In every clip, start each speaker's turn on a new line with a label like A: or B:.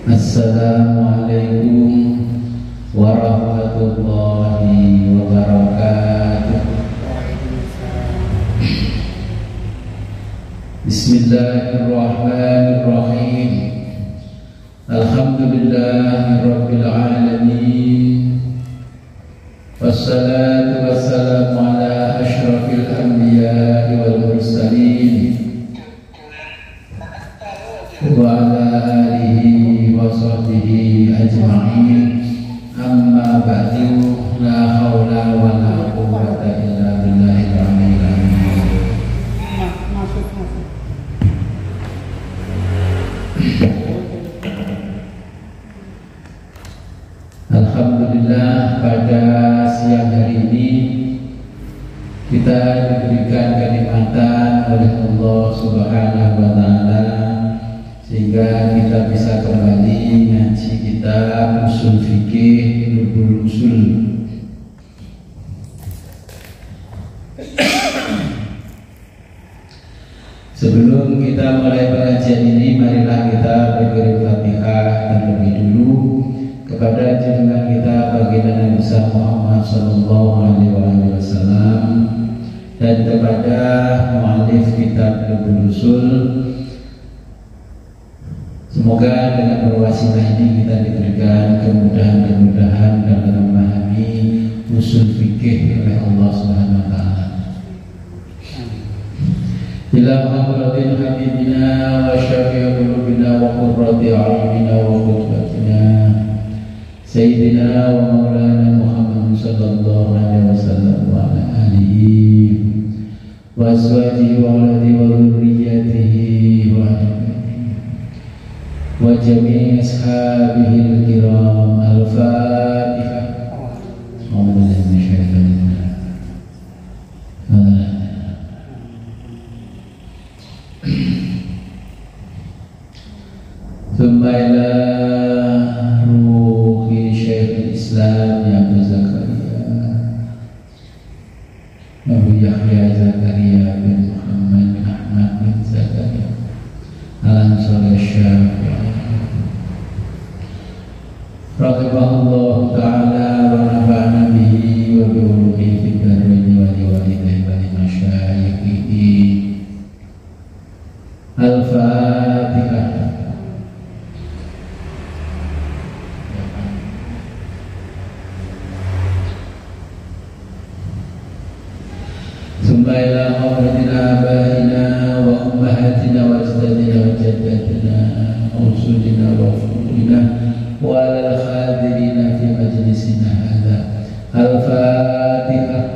A: Assalamualaikum warahmatullahi wabarakatuh. Bismillahirrahmanirrahim. Alhamdulillahirabbil alamin. Wassalatu wassalamu ala asyrafil anbiya'i wal mursalin wa ala alihi wa sahbihi ajma'in. Amma ba'du, la haula wa la quwwata illa billahil aliyyil azim. Alhamdulillah, pada siang hari ini kita diberikan kenikmatan oleh Allah Subhanahu wa taala sehingga kita bisa kembali ngaji kitab usul fikih Lubul Usul. Sebelum kita mulai pengajian ini, marilah kita berkirim Fatihah terlebih dulu kepada junjungan kita baginda Nabi besar Muhammad sallallahu alaihi wasallam dan kepada muallif kitab Lubul Usul. Semoga dengan berwasilah ini kita diberikan kemudahan dalam memahami usul fikih oleh Allah Subhanahu wa taala. Ila hadratil habibina wa syafi'i qulubina wa qurrati a'yunina wa qutbatina Sayyidina wa maulana Muhammad sallallahu alaihi wasallam wa ala alihi wa azwajihi wa auladihi wa dhurriyyatihi wa jami'i ashabihil kiram. Al-Fatihah. A'udzu billahi minasyaitonir rajim. Tsumma ila ruhi Syekhul Islam Abu Zakaria Abu Yahya Zakaria bin Muhammad bin Ahmad bin Zakaria Al-Ansari Syafi'i rahimahullah ta'ala wa nafa'ana bihi wa bi ulumihi fid dharain wa li walidayhi wa li masyayikhihi. Al-Fatihah. Tsumma ila hadratina abaina wa ummahatina wa ajdadina wa jaddatina wa usudina wa fudina wa ala al-khadirina fi majlisina hadha. Al-Fatihah.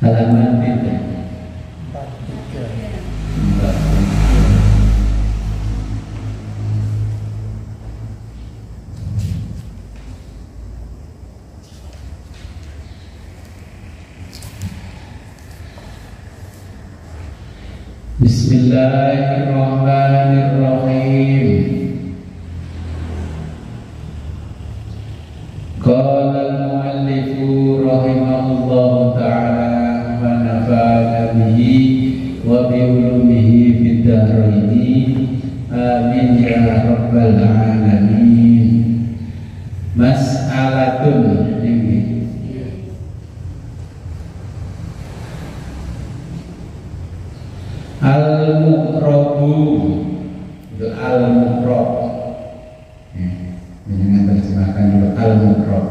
A: Halaman pindah. Bismillahirrahmanirrahim. Qala al-muallifu rahimahullahu ta'ala wa nafa'ana bihi wa bi ulumihi fid dharain. Amin ya rabbal alamin. Mas'alatun ini al-muqrabu itu al-mufrad. Dengan terjemahkan dulu al-mufrad.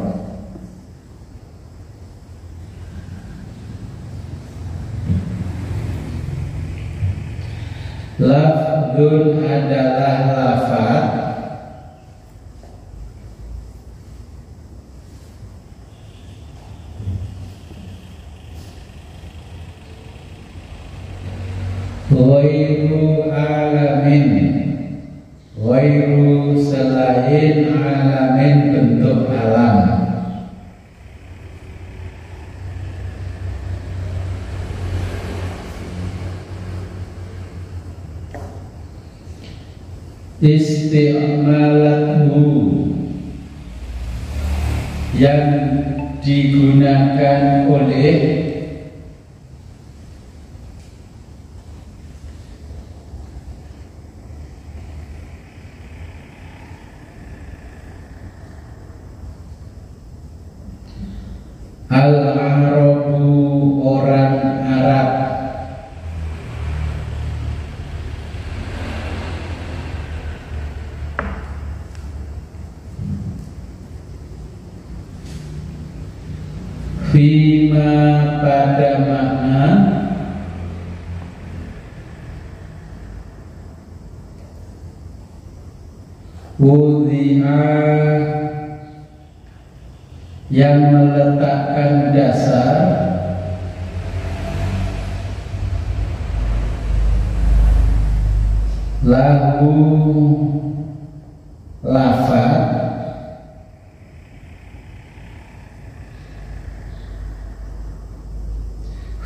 A: Lafdun adalah lafaz ghairu alamin, ghairu selain alamin bentuk alam. Isti'malathu yang digunakan oleh al-Arabu orang Arab. Fima pada makna wudhi'a yang meletakkan dasar lahu lafaz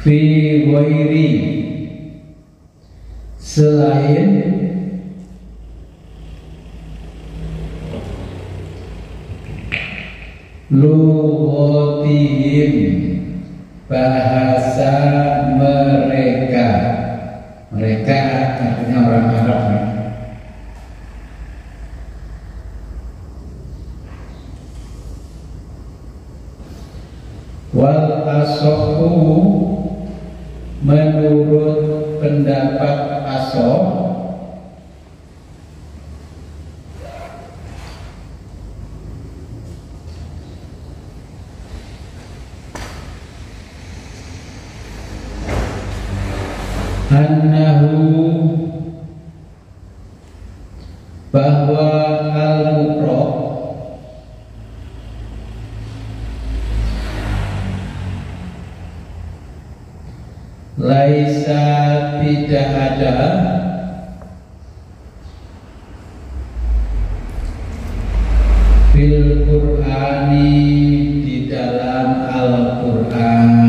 A: fi ghairi selain lughatihim bahasa mereka. Mereka artinya orang Arab. Wal ashahu menurut pendapat ashab annahu bahwa al-mufrad laisa tidak ada fil Qur'ani di dalam Al-Qur'an.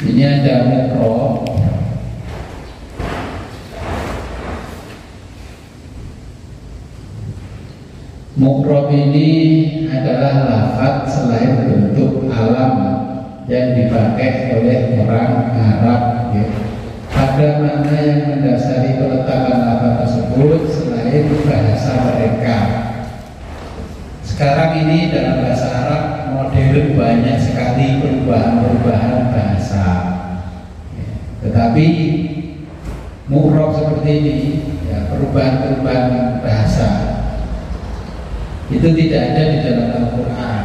A: Ini ada mufrad. Mufrad ini adalah lafaz selain bentuk alam yang dipakai oleh orang Arab, ya. Pada makna yang mendasari peletakan lafaz tersebut selain bahasa mereka. Sekarang ini dalam bahasa Arab modern banyak sekali perubahan-perubahan bahasa. Tetapi mufrad seperti ini, ya, perubahan-perubahan bahasa itu tidak ada di dalam Al-Quran.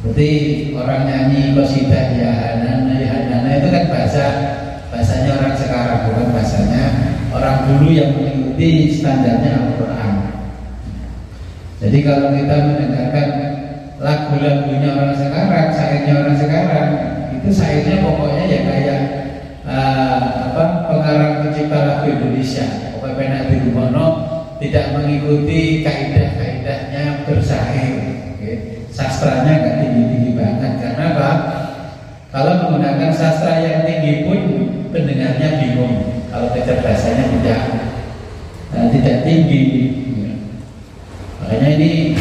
A: Seperti orang nyanyi qasidah ya hanana itu kan bahasanya orang sekarang, bukan bahasanya orang dulu yang mengikuti standarnya Al-Quran. Jadi kalau kita mendengarkan lagu-lagunya orang sekarang, syairnya orang sekarang, itu syairnya pokoknya ya kayak pengarang pencipta lagu Indonesia. Pokoknya penak di Rumono tidak mengikuti kaidah-kaidahnya bersyair. Okay. Sastranya nggak tinggi-tinggi banget. Karena apa? Kalau menggunakan sastra yang tinggi pun pendengarnya bingung. Kalau kecerdasannya tidak tinggi. Makanya ini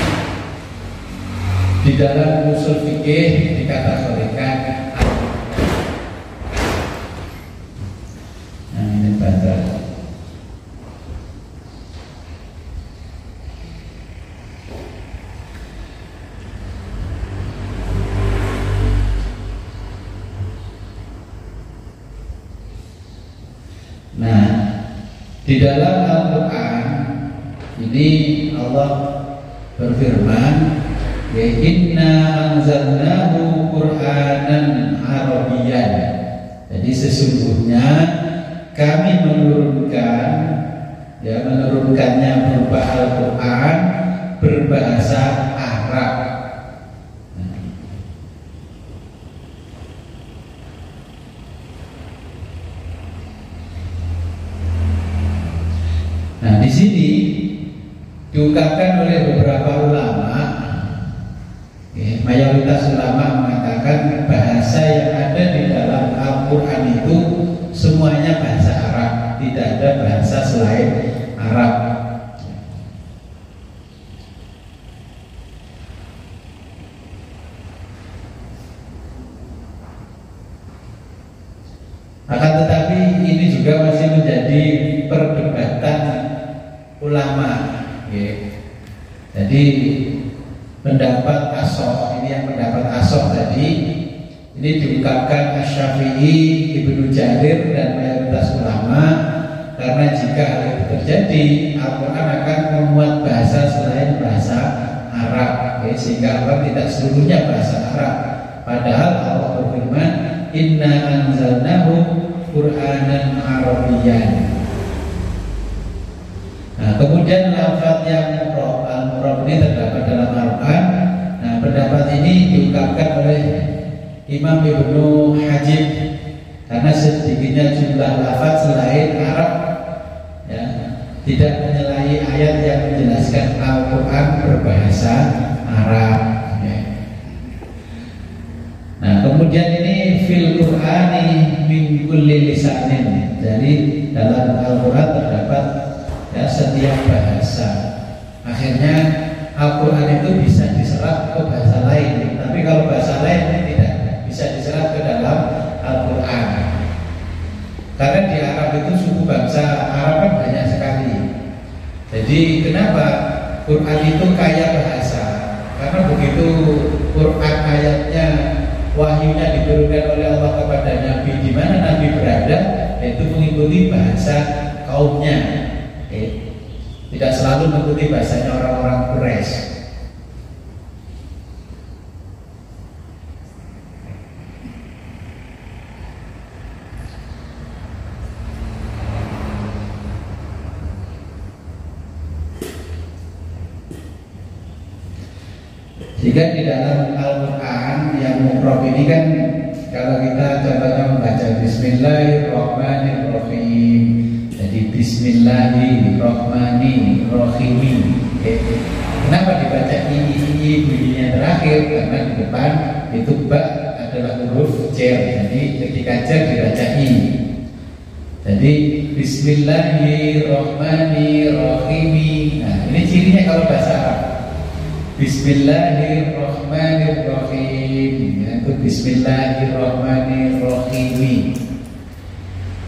A: di dalam usul fikih dikategorikan. Nah, ini baca. Nah, di dalam Al-Quran ini Allah berfirman, ya inna anzalnahu Qur'anan Arabiyyan. Jadi sesungguhnya kami menurunkannya berupa Al-Quran berbahasa Arab. Nah, di sini diungkapkan oleh beberapa ulama, mayoritas ulama mengatakan bahasa yang ada di dalam Al-Quran itu semuanya bahasa Arab, tidak ada bahasa selain Arab. Akan tetapi ini juga masih menjadi perdebatan ulama. Jadi pendapat Ashab, ini yang pendapat Ashab tadi, ini diungkapkan Asy-Syafi'i, Ibnu Jarir dan mayoritas ulama, karena jika hal itu terjadi, Al-Quran akan memuat bahasa selain bahasa Arab, sehingga Al-Quran tidak seluruhnya bahasa Arab. Padahal Allah berfirman, inna anzalnahu Qur'anan Arabiyyan. Nah, kemudian lafaz yang murab ini terdapat dalam Al-Quran. Nah, pendapat ini diungkapkan oleh Imam Ibnu Hajib, karena sedikitnya jumlah lafaz selain Arab, tidak menyalahi ayat yang menjelaskan Al-Quran berbahasa Arab. Nah, kemudian ini fil Qur'ani min kulli lisanin. Jadi dalam Al-Quran terdapat setiap bahasa. Akhirnya Al-Quran itu bisa diserap ke bahasa lain, tapi kalau bahasa lain tidak bisa diserap ke dalam Al-Quran. Karena di Arab itu suku bangsa Arab kan banyak sekali. Jadi kenapa Quran itu kaya bahasa? Karena begitu Quran ayatnya, wahyunya diturunkan oleh Allah kepada Nabi, di mana Nabi berada, yaitu mengikuti bahasa kaumnya. Tidak selalu mengikuti bahasanya orang-orang Quraisy. Jika di dalam Al-Quran yang mufrad ini kan, kalau kita contohnya membaca Bismillahirrahmanirrahim, jadi Bismillahirrahmanirrahim. Kenapa dibaca ini bunyinya terakhir? Karena di depan itu ba adalah huruf jar, jadi ketika jar dibaca i. Jadi Bismillahirrahmanirrahim. Nah, ini cirinya kalau bahasa Arab. Bismillahirrahmanirrahim, yaitu Bismillahirrahmanirrahim.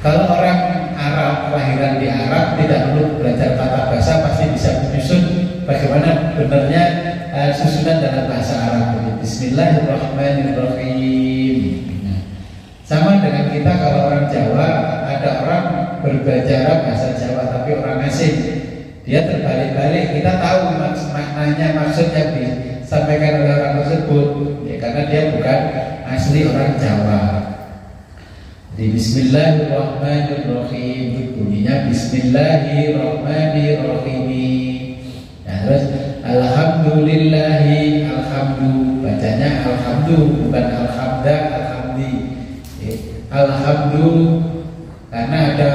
A: Kalau orang Arab, kelahiran di Arab, tidak perlu belajar tata bahasa, pasti bisa menyusun bagaimana benarnya susunan dalam bahasa Arab. Bismillahirrahmanirrahim. Nah, sama dengan kita, kalau orang Jawa, ada orang berbicara bahasa Jawa tapi orang asing, dia terbalik-balik, kita tahu maknanya, maksud yang disampaikan oleh orang tersebut, karena dia bukan asli orang Jawa. Di Bismillahirrahmanirrahim bunyinya Bismillahirrahmanirrahim. Nah, terus Alhamdulillahi, alhamdu, bacanya alhamdu, bukan alhamda, alhamdi. Alhamdu karena ada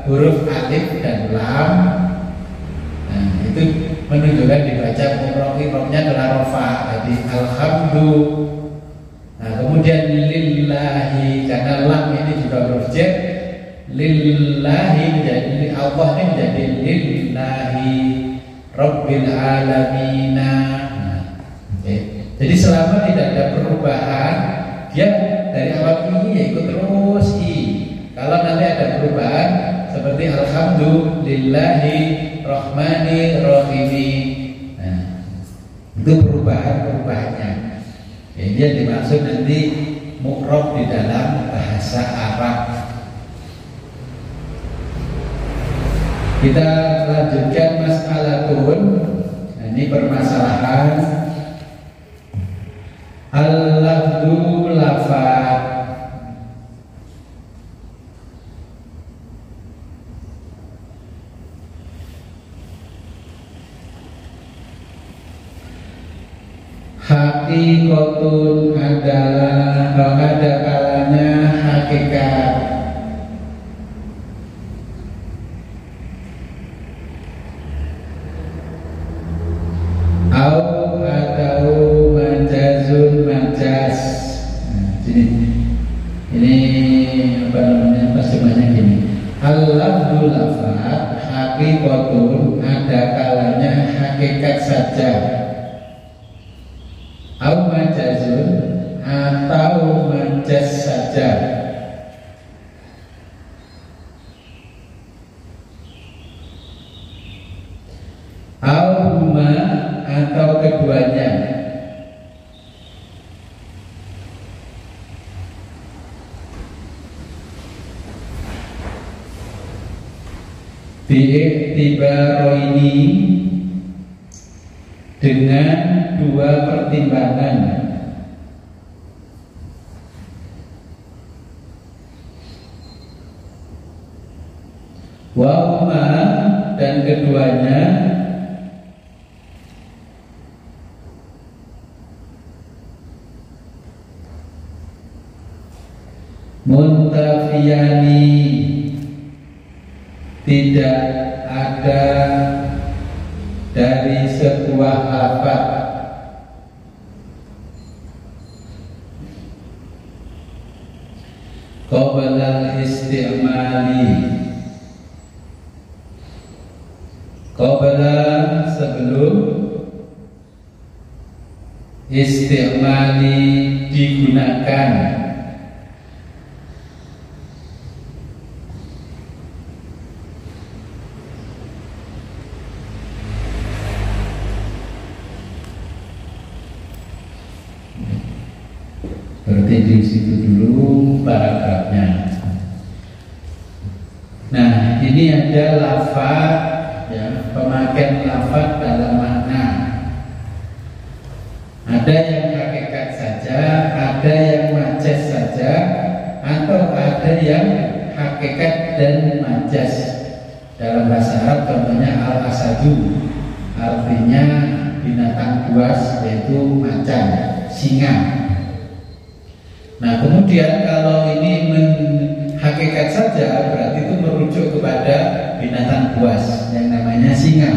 A: huruf alif dan lam. Nah, itu menunjukkan dibaca mufrad-nya adalah rofa. Jadi alhamdu. Nah, kemudian lillahi, karena lam ini juga huruf jar, lillahi menjadi Allah ini menjadi lillahi rabbil alamin. Nah, jadi selama tidak ada perubahan, dia dari awal ini ya ikut terus i. Kalau nanti ada perubahan seperti alhamdulillahi rahmanirrahim, nah, itu perubahannya. Ini yang dimaksud nanti mu'rab di dalam bahasa Arab. Kita lanjutkan masalah turun. Nah, ini permasalahan al-lafdu lafad. Hakikatun adalah ada kalanya hakikat. Atau majazun majaz. Nah, ini apa namanya, terjemahnya gini. Al-lafdul lafad hakikatun ada kalanya hakikat saja. Au majazun atau majaz saja. Au huma atau keduanya. Bi'iktibaroini, dengan dua pertimbangan. Wa huma, dan keduanya muntafiyani, tidak ada dari sebuah lafaz qabla istimali, qabla sebelum istimali digunakan. Berarti di situ dulu paragrafnya. Nah, ini ada lafaz, ya, pemakaian lafaz dalam makna. Ada yang hakikat saja, ada yang majaz saja, atau ada yang hakikat dan majaz. Dalam bahasa Arab contohnya al-asadu, artinya binatang buas, yaitu macan, singa. Nah, kemudian kalau ini hakikat saja, berarti itu merujuk kepada binatang buas yang namanya singa.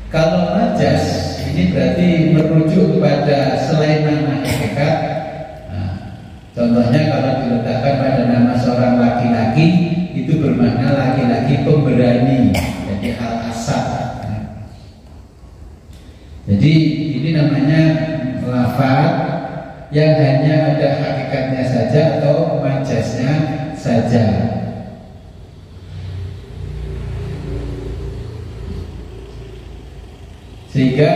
A: Kalau majaz, ini berarti merujuk kepada selain nama hakikat. Nah, contohnya kalau diletakkan pada nama seorang laki-laki, itu bermakna laki-laki pemberani, jadi al-asad. Jadi ini namanya lafaz yang hanya ada hakikatnya saja atau majaznya saja. Sehingga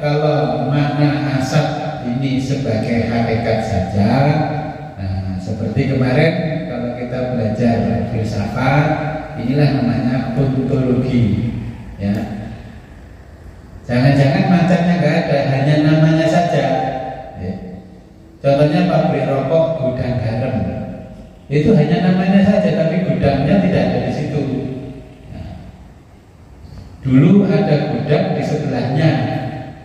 A: kalau makna asad ini sebagai hakikat saja, nah, seperti kemarin kalau kita belajar filsafat, inilah namanya ontologi, ya. Jangan-jangan macannya nggak ada, hanya namanya saja. Contohnya pabrik rokok, gudang garam, itu hanya namanya saja, tapi gudangnya tidak ada di situ. Nah, dulu ada gudang di sebelahnya,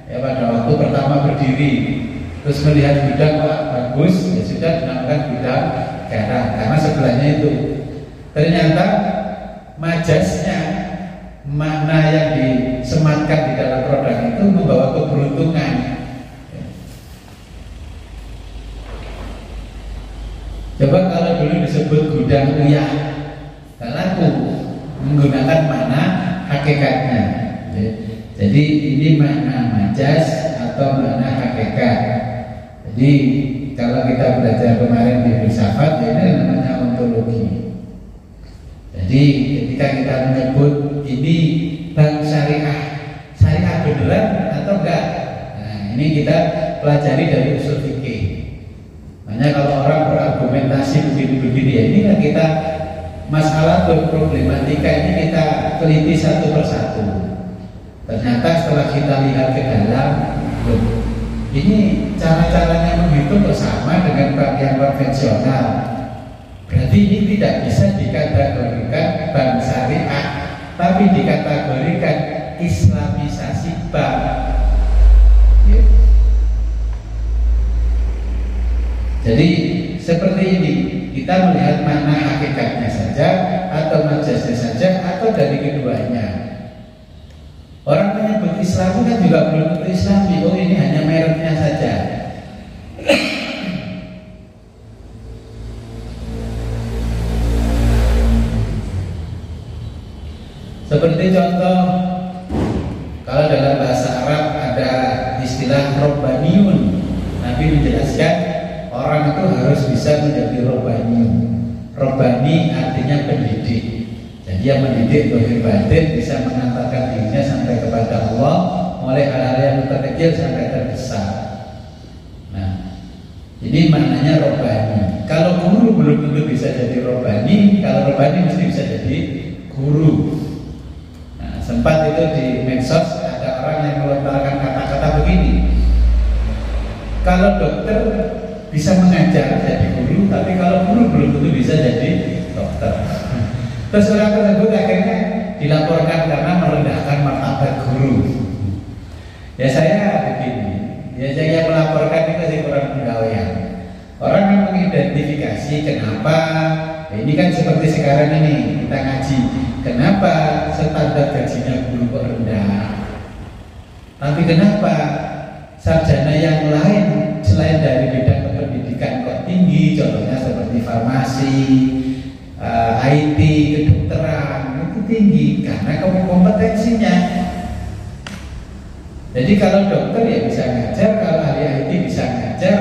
A: ya, pada waktu pertama berdiri, terus melihat gudang, wah bagus, ya sudah dinamakan gudang garam karena sebelahnya itu. Ternyata majaznya, makna yang disematkan di dalam produk itu membawa keberuntungan. Coba kalau dulu disebut gudang uyah, tak laku, menggunakan makna hakikatnya. Jadi ini makna majaz atau makna hakikat. Jadi kalau kita belajar kemarin di filsafat, ini namanya ontologi. Jadi ketika kita menyebut ini bank syariah, syariah beneran atau enggak? Nah, ini kita pelajari dari usul fikih. Makanya kalau orang berargumentasi begini-begini, ya ini kan kita masalah problematika ini kita teliti satu persatu. Ternyata setelah kita lihat ke dalam, ini cara-caranya menghitung bersama dengan yang konvensional. Berarti ini tidak bisa dikategorikan bank syariah, tapi dikategorikan islamisasi bank. Jadi seperti ini, kita melihat mana hakikatnya saja, atau majasnya saja, atau dari keduanya. Orang menyebut Islami kan juga belum tentu Islami. Oh, ini hanya mereknya saja. Seperti contoh, kalau dalam bahasa Arab ada istilah Robbaniyun. Nabi menjelaskan orang itu harus bisa menjadi Robbaniyun. Robbani artinya pendidik. Jadi yang mendidik zahir batin bisa mengantarkan dirinya sampai kepada Allah, mulai hal-hal yang terkecil sampai terbesar. Nah, ini maknanya Robbani. Kalau guru belum tentu bisa jadi Robbani. Kalau Robbani mesti bisa jadi guru. Nah, sempat itu di medsos ada orang yang melontarkan kata-kata begini. Kalau dokter bisa mengajar jadi guru, tapi kalau guru belum tentu bisa jadi dokter. Terus orang tersebut akhirnya dilaporkan karena merendahkan martabat guru. Ya saya begini, ya saya melaporkan itu sih kurang pegawaian. Orang yang mengidentifikasi kenapa, ya ini kan seperti sekarang ini kita ngaji, kenapa standar gajinya guru kok rendah, tapi kenapa sarjana yang lain selain dari bidang pendidikan kok tinggi, contohnya seperti farmasi, IT, kedokteran itu tinggi karena kompetensinya. Jadi kalau dokter ya bisa ngajar, kalau ahli IT bisa ngajar,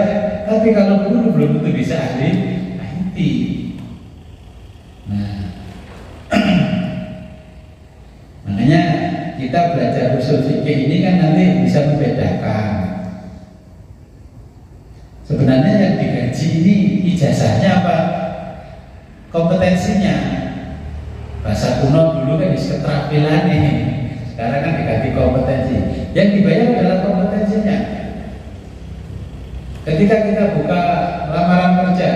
A: tapi kalau guru belum tentu bisa ahli IT. Nah, makanya kita belajar usul fikih ini kan nanti bisa membedakan. Sebenarnya yang digaji ini ijazahnya apa? Kompetensinya. Bahasa kuno dulu kan disebut keterampilan ini. Sekarang kan diganti kompetensi. Yang dibayar adalah kompetensinya. Ketika kita buka lamaran kerja,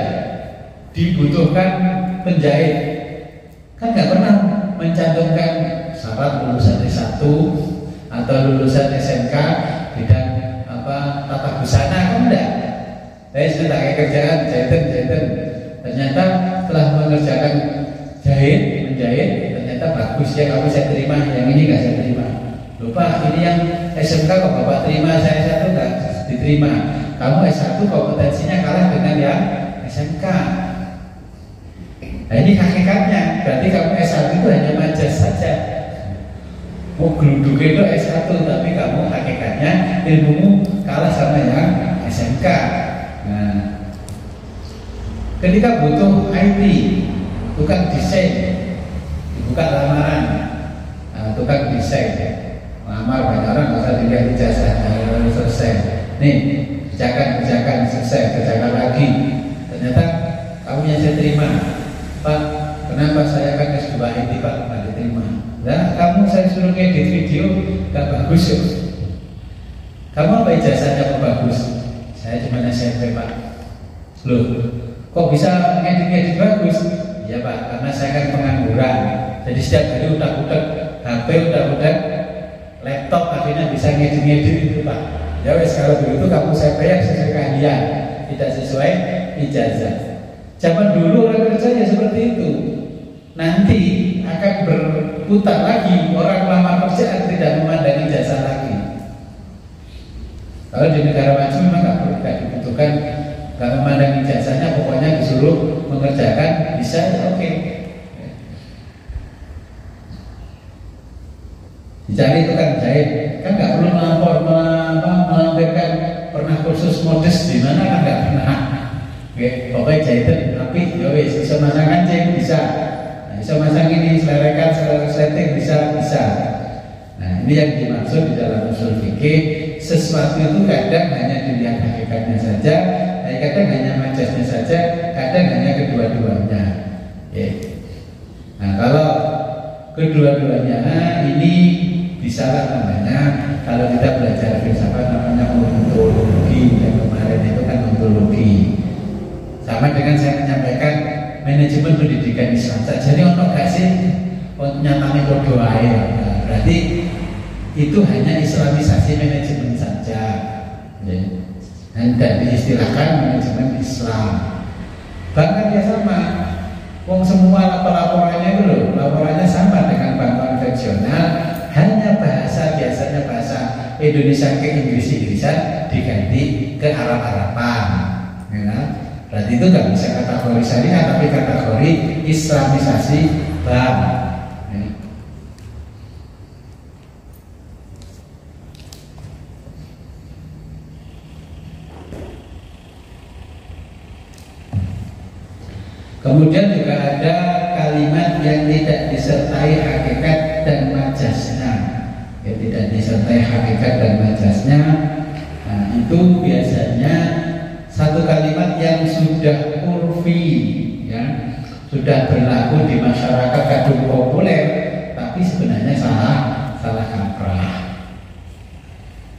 A: dibutuhkan penjahit, kan nggak pernah mencantumkan syarat lulusan S1 atau lulusan SMK bidang apa tata busana, kan enggak. Saya sudah kayak kerjaan jahitan. Ternyata setelah mengerjakan menjahit, ternyata bagus ya, kamu saya terima, yang ini nggak saya terima. Lupa, ini yang SMK kok bapak terima, saya satu nggak diterima. Kamu S1 kompetensinya kalah dengan yang SMK. Nah ini hakikatnya, berarti kamu S1 itu hanya majas saja. Mau geluduk itu S1, tapi kamu hakikatnya ilmumu kalah sama yang SMK. Nah, ketika butuh IT, tukang desain, dibuka lamaran, tukang desain, lamar banyak orang nggak usah dilihat ijazah, selesai. Nih, kerjakan selesai, kerjakan lagi. Ternyata kamu yang saya terima, Pak. Kenapa saya kan S2 IT Pak nggak diterima? Nah, kamu saya suruh ngedit video nggak bagus ya. Kamu apa ijazahnya kok bagus? Saya cuma SMP Pak. Loh, kok bisa ngedit bagus? Ya Pak, karena saya kan pengangguran. Jadi setiap hari utak-utak HP, utak-utak laptop, akhirnya bisa ngedit itu Pak. Ya wes, kalau begitu kamu saya bayar sesuai keahlian, tidak sesuai ijazah. Zaman dulu orang kerja ya seperti itu. Nanti akan berputar lagi, orang lama kerjaan tidak memandang ijazah lagi. Kalau di negara maju memang nggak dibutuhkan, nggak memandang ijazahnya, pokoknya disuruh mengerjakan bisa ya oke. Dicari tukang jahit, kan nggak perlu melampirkan pernah kursus modus di mana, kan nggak pernah. Oke, pokoknya jahitan tapi ya wis, bisa masang kancing bisa, bisa masang ini selerekan, setting bisa. Nah ini yang dimaksud di dalam usul fikih. Sesuatu itu kadang hanya dilihat hakikatnya saja, kadang hanya majasnya saja, kadang hanya kedua-duanya. Nah, kalau kedua-duanya ini bisa lah namanya, kalau kita belajar filsafat namanya ontologi, yang kemarin itu kan ontologi. Sama dengan saya menyampaikan manajemen pendidikan Islam. Jadi untuk gak sih nyatanya kodoh air. Nah, berarti itu hanya islamisasi manajemen saja. Ya. Dan tidak diistilahkan manajemen Islam. Bahkan ya sama, wong semua laporannya itu loh, laporannya sama dengan bank konvensional, hanya bahasa biasanya bahasa Indonesia ke Inggrisan diganti ke Arab-Araban. Ya. Berarti itu nggak bisa kategori syariah, tapi kategori islamisasi bank. Ya. Kemudian juga ada kalimat yang tidak disertai hakikat dan majasnya, ya, tidak disertai hakikat dan majasnya. Nah, itu biasanya satu kalimat yang sudah urfi, ya, sudah berlaku di masyarakat kadung populer, tapi sebenarnya salah kaprah.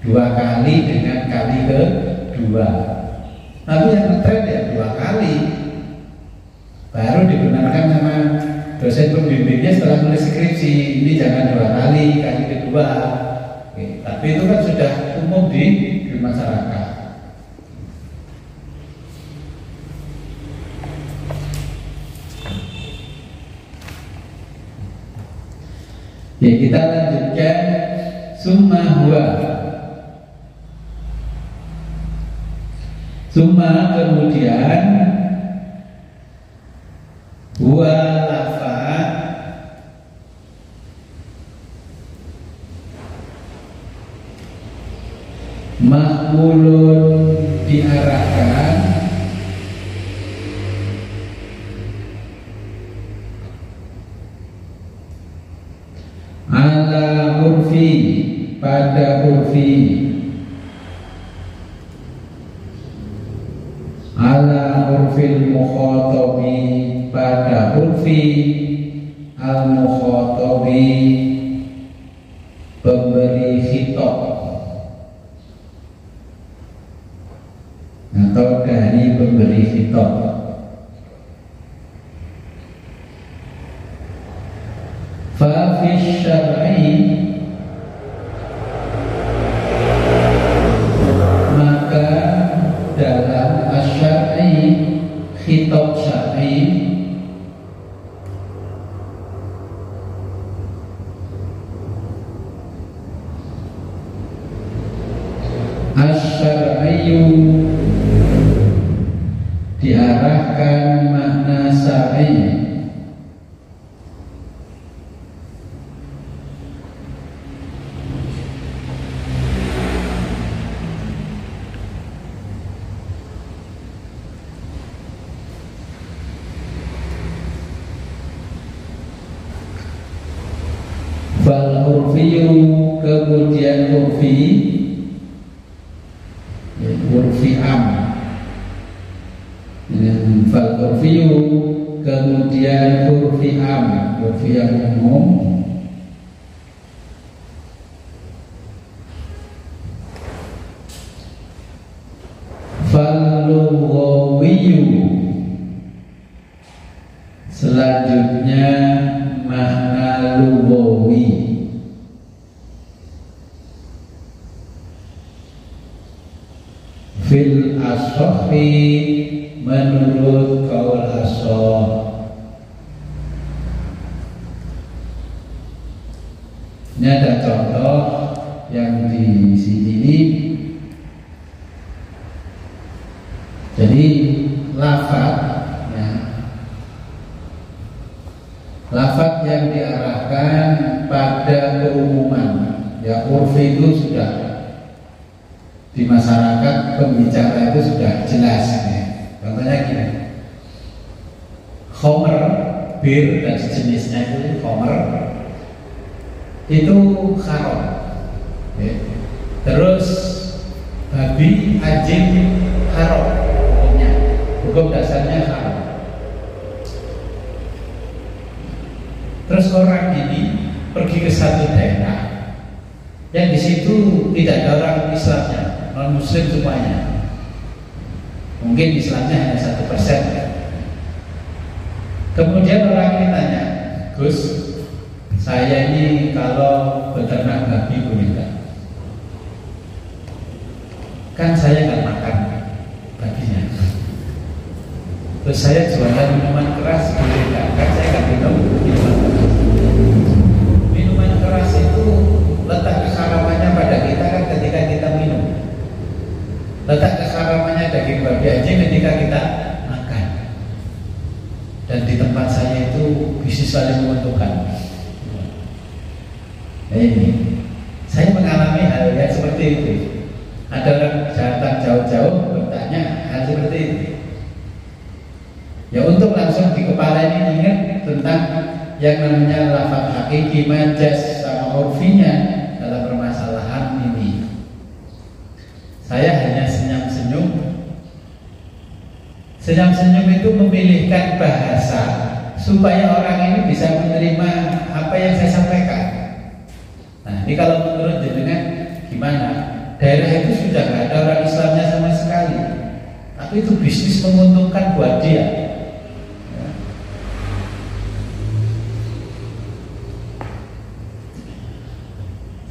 A: Dua kali dengan kali kedua, tapi yang ngetren ya dua kali. Baru dibenarkan sama dosen pembimbingnya setelah nulis skripsi, ini jangan dua kali, kali kedua. Oke, tapi itu kan sudah umum di masyarakat. Ya, kita lanjutkan summa huwa. Summa kemudian huwa lafaz ma'mulun diarahkan ala urfi pada urfi, ala urfil mukhatabi pada urfi al mukhatabi pemberi khitab atau dari pemberi khitab. Fa fi syar'i maka dalam asy-syar'i khitab syar'i asy-syar'iyyu diarahkan makna syar'i fal urfiyu kemudian urfi, ya, urfi am, fal urfiyu kemudian urfi am, urfi yang umum, fal lughawiyu selanjutnya makna lughawi, fil ashafi menurut kaul ashaf. Ini ada contoh yang di sini. Jadi lafaz, ya, lafaz yang diarahkan pada keumuman, ya, urfi itu sudah di masyarakat pembicara itu sudah jelas, ya. Contohnya gini, khomer, bir dan sejenisnya itu khomer itu haram, ya. Terus babi, anjing haram, hukum dasarnya haram. Terus orang ini pergi ke satu daerah yang di situ tidak ada orang Islamnya, non Muslim semuanya. Mungkin Islamnya hanya 1%. Kemudian orang ini tanya, Gus, saya ini kalau beternak babi boleh nggak? Kan saya nggak makan babinya. Terus saya jualan minuman keras boleh nggak? Kan saya nggak minum minuman keras. Minuman keras itu letak keharamannya pada kita kan ketika kita minum. Letak keharamannya daging babi aja ketika kita makan. Dan di tempat saya itu bisnis paling menguntungkan. Nah ini, saya mengalami hal yang seperti itu. Ada orang datang jauh-jauh bertanya hal seperti itu. Ya untuk langsung di kepala ini ingat tentang yang namanya lafaz hakiki, majaz, sama urfinya dalam permasalahan ini. Saya hanya senyum-senyum. Senyum-senyum itu memilihkan bahasa supaya orang ini bisa menerima apa yang saya sampaikan. Nah ini kalau menurut jenengan gimana? Daerah itu sudah nggak ada orang Islamnya sama sekali, tapi itu bisnis menguntungkan buat dia.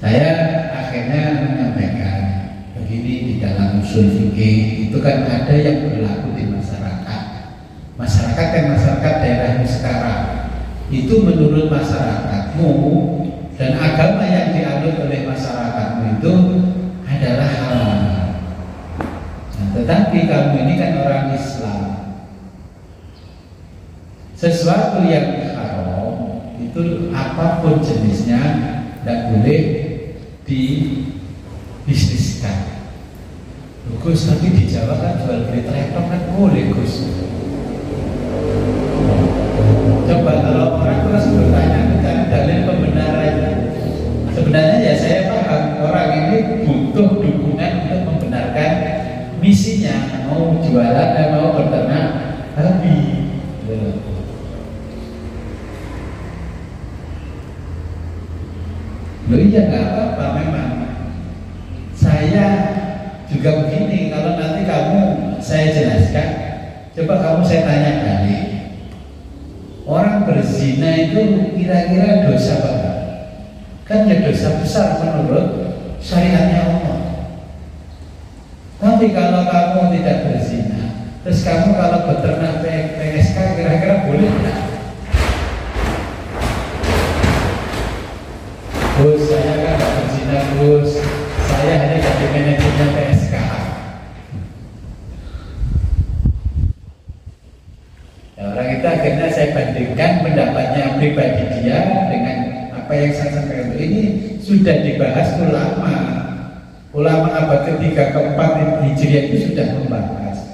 A: Saya akhirnya menyampaikan begini, di dalam usul fikih itu kan ada yang berlaku di masyarakat. Masyarakat kan masyarakat daerahmu sekarang. Itu menurut masyarakatmu dan agama yang dianut oleh masyarakatmu itu adalah halal. Nah, tetapi kamu ini kan orang Islam. Sesuatu yang haram itu apapun jenisnya tidak boleh dibisniskan. Gus, tapi di Jawa kan jual beli traktor kan boleh, Gus. Coba kalau orang terus bertanya mencari dalil pembenarannya. Sebenarnya ya saya paham orang ini butuh dukungan untuk membenarkan misinya, mau jualan dan mau berternak babi. Loh iya nggak apa-apa memang. Saya juga begini, kalau nanti kamu saya jelaskan, coba kamu saya tanya balik. Orang berzina itu kira-kira dosa apa? Kan ya dosa besar menurut syariatnya Allah. Tapi kalau kamu tidak berzina, terus kamu kalau beternak PSK kira-kira boleh nggak? Gus, saya kan nggak berzina, Gus. Saya hanya jadi manajernya PSK. Ya, orang itu akhirnya saya bandingkan pendapatnya pribadi dia dengan apa yang saya sampaikan. Ini sudah dibahas ulama. Ulama abad ketiga keempat Hijriah itu sudah membahas.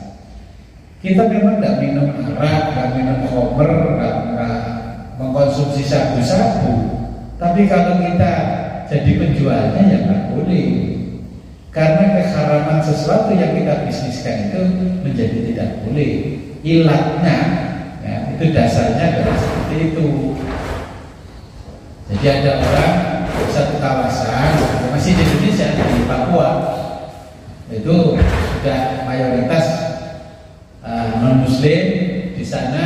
A: Kita memang tidak minum arak, tidak minum khamr, tidak mengkonsumsi sabu-sabu. Tapi kalau kita jadi penjualnya ya nggak boleh. Karena keharaman sesuatu yang kita bisniskan itu menjadi tidak boleh. Ilatnya, ya, itu dasarnya adalah seperti itu. Jadi ada orang satu kawasan, masih di Indonesia, di Papua, itu sudah mayoritas non-Muslim. Di sana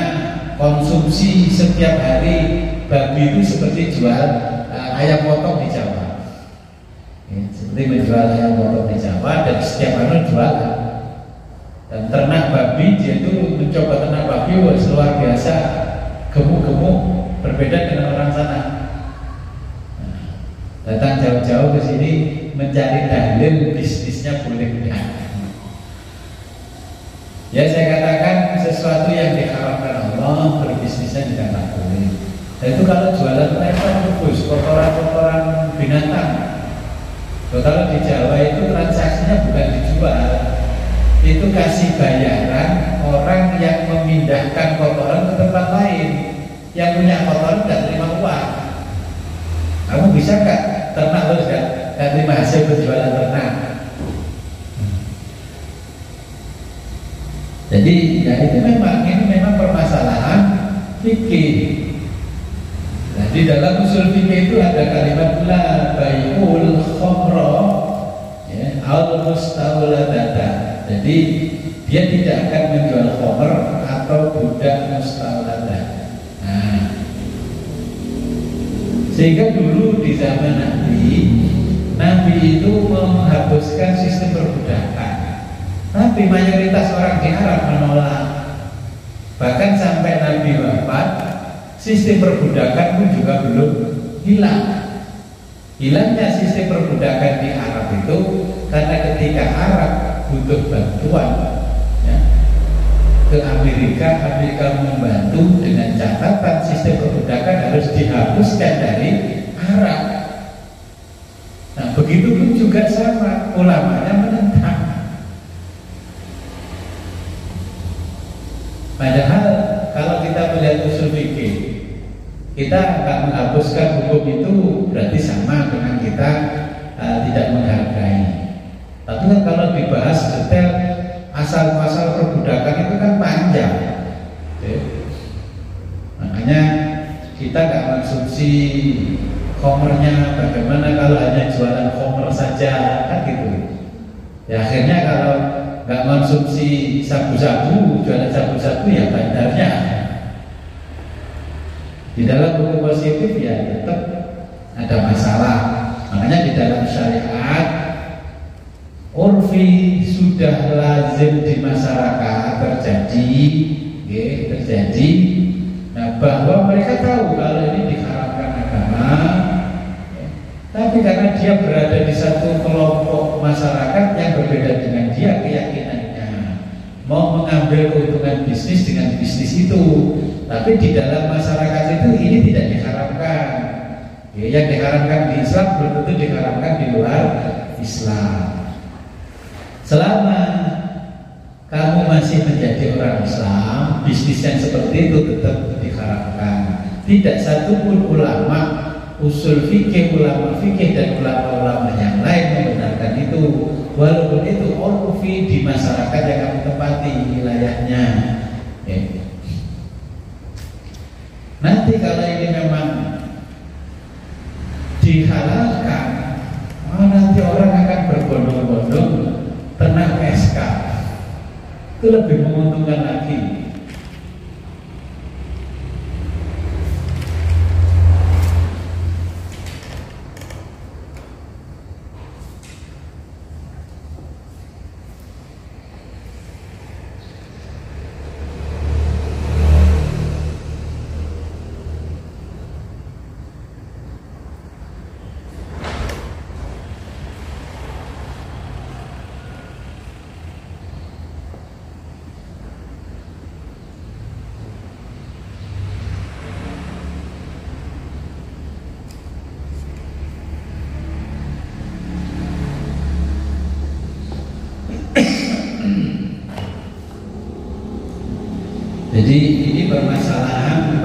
A: konsumsi setiap hari babi itu seperti jual ayam potong di Jawa. Ya, seperti menjual ayam potong di Jawa dan setiap hari jual. Dan ternak babi, dia itu mencoba ternak babi luar biasa, gemuk-gemuk, berbeda dengan orang sana. Datang jauh-jauh ke sini mencari dalil bisnisnya boleh tidak. Ya saya katakan sesuatu yang diharamkan Allah berbisnisnya tidak boleh. Dan itu kalau jualan mereka bagus, kotoran-kotoran binatang. Kalau di Jawa itu transaksinya bukan dijual, itu kasih bayaran orang yang memindahkan kotoran ke tempat lain. Yang punya kotoran tidak terima uang. Kamu bisa nggak ternak terus nggak terima hasil penjualan ternak? Jadi ya ini memang permasalahan fikih. Di dalam usul fikih itu ada kalimat la bai'ul khamra ya, al mustauladata. Jadi dia tidak akan menjual khamr atau budak mustauladah. Nah, sehingga dulu di zaman Nabi itu menghapuskan sistem perbudakan. Tapi mayoritas orang di Arab menolak. Bahkan sampai Nabi wafat, sistem perbudakan pun juga belum hilang. Hilangnya sistem perbudakan di Arab itu karena ketika Arab butuh bantuan ya, ke Amerika membantu dengan catatan sistem perbudakan harus dihapuskan dari Arab. Nah, begitu pun juga sama, ulamanya menentang. Padahal kalau kita melihat usul fikih, kita nggak menghapuskan hukum itu berarti sama dengan kita tidak menghargai. Tapi kan kalau dibahas detail asal-muasal perbudakan itu kan panjang. Makanya kita nggak konsumsi khamrnya. Bagaimana kalau hanya jualan khamr saja, kan gitu. Ya akhirnya kalau nggak konsumsi sabu-sabu, jualan sabu-sabu ya bandarnya. Di dalam hukum positif ya tetap ada masalah. Makanya di dalam syariat urfi sudah lazim di masyarakat terjadi. Nah, bahwa mereka tahu kalau ini diharamkan agama, tapi karena dia berada di satu kelompok masyarakat yang berbeda dengan dia keyakinannya, mau mengambil keuntungan bisnis dengan bisnis itu, tapi di dalam masyarakat itu ini tidak diharamkan. Yang diharamkan di Islam belum tentu diharamkan di luar Islam. Selama kamu masih menjadi orang Islam, bisnis yang seperti itu tetap diharamkan. Tidak satupun ulama usul fikih, ulama fikih dan ulama-ulama yang lain membenarkan itu, walaupun itu urfi di masyarakat yang kamu tempati wilayahnya. Nanti kalau ini memang dihalalkan, nanti orang akan berbondong-bondong tenang SK. Itu lebih menguntungkan lagi. Jadi ini permasalahan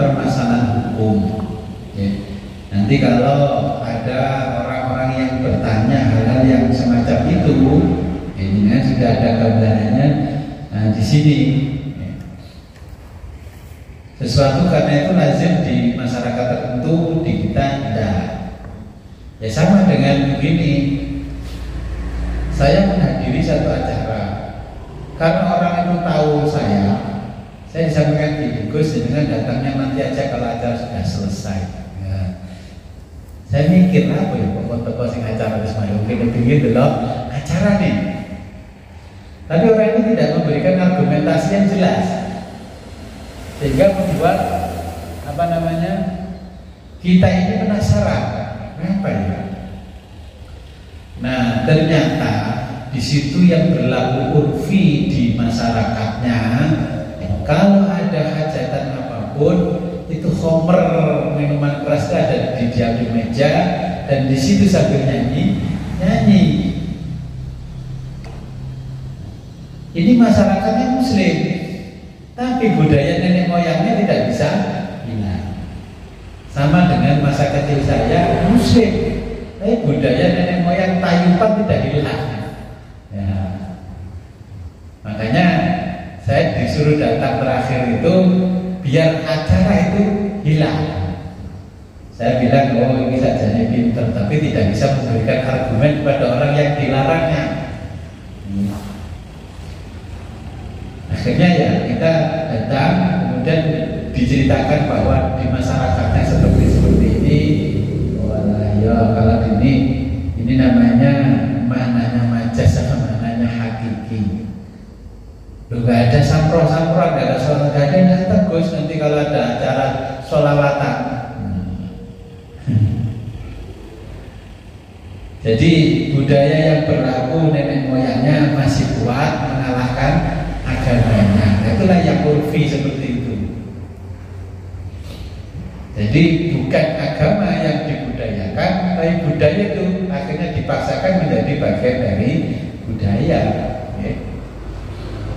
A: hukum. Ya. Nanti kalau ada orang-orang yang bertanya hal-hal yang semacam itu, ini kan sudah ada gambarannya di sini. Ya. Sesuatu karena itu lazim di masyarakat tertentu, di kita tidak. Ya sama dengan begini. Saya menghadiri satu acara, karena orang itu tahu saya disampaikan di Gus dengan datangnya nanti aja kalau acara sudah selesai. Ya. Saya mikir apa ya pokok-pokok sing acara wis mungkin dipikir dulu acara nih. Tapi orang itu tidak memberikan argumentasi yang jelas, sehingga membuat kita ini penasaran apa ya. Nah ternyata di situ yang berlaku urfi di masyarakatnya. Kalau ada hajatan apapun, itu khamr, minuman keras itu ada di diam meja dan di situ sambil nyanyi. Ini masyarakatnya Muslim, tapi budaya nenek moyangnya tidak bisa hilang. Sama dengan masa kecil saya Muslim, tapi budaya nenek moyang tayupan tidak hilang. Ya. Makanya saya disuruh datang terakhir itu biar acara itu hilang. Saya bilang, oh ini sajanya pinter, tapi tidak bisa memberikan argumen kepada orang yang dilarangnya. Akhirnya ya kita datang, kemudian diceritakan bahwa di masyarakatnya seperti ini. Wah ya kalau ini namanya maknanya majas sama maknanya hakiki. Loh, gak ada sampro-sampro, gak ada sholat, gak ada yang tegus nanti kalau ada acara sholawatan. Jadi budaya yang berlaku nenek moyangnya masih kuat mengalahkan agamanya. Itulah yang urfi seperti itu. Jadi bukan agama yang dibudayakan, tapi budaya itu akhirnya dipaksakan menjadi bagian dari budaya.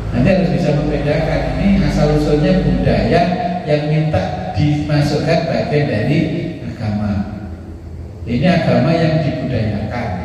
A: Nanti harus bisa membedakan ini asal usulnya budaya yang minta dimasukkan bagian dari agama. Ini agama yang dibudayakan.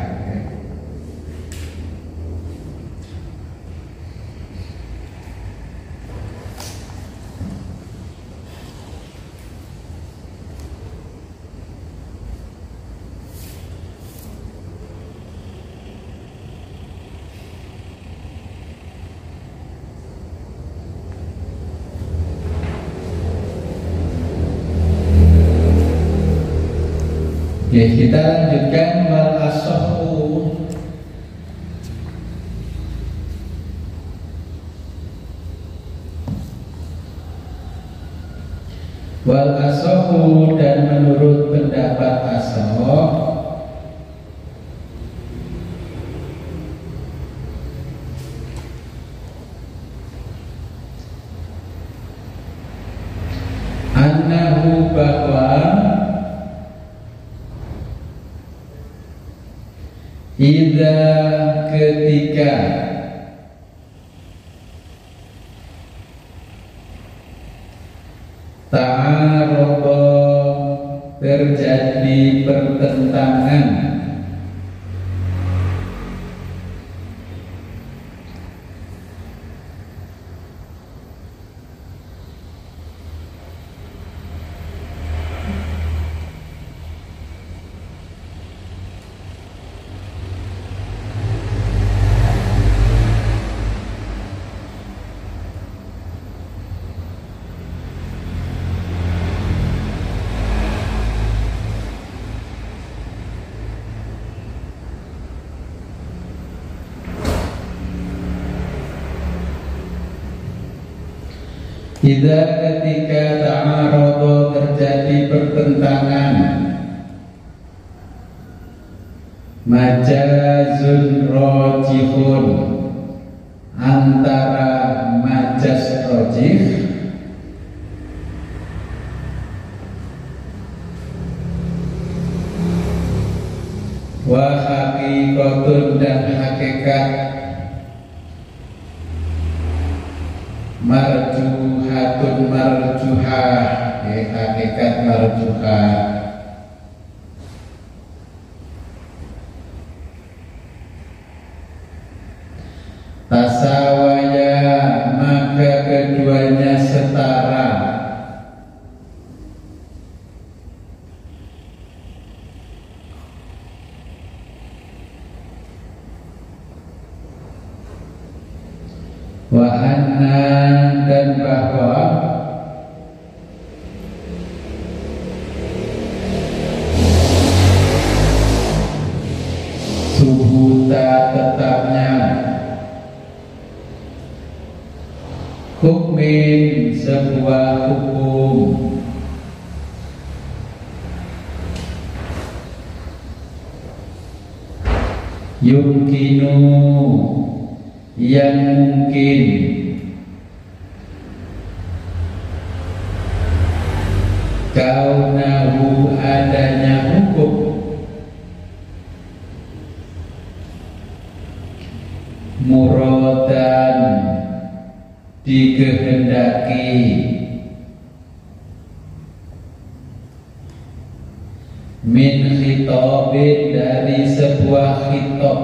A: Ya, kita lanjutkan wal asahu. Wal asahu, dan menurut pendapat asah, annahu, bahwa idza, ketika ta'arada, terjadi pertentangan, idza, ketika ta'arada, terjadi pertentangan, majazun rajihun, antara majas rajih wa haqiqatun, dan hakikat, marjuhatun, marjuhah, hakikat marjuhah. Tasawaya, maka keduanya setara. Wa anna, dan bahwa subuta, tetapnya, hukmin, sebuah hukum, yumkinu, yang mungkin, kaunahu, adanya hukum, muradan, dikehendaki, min khitabin, dari sebuah khitab,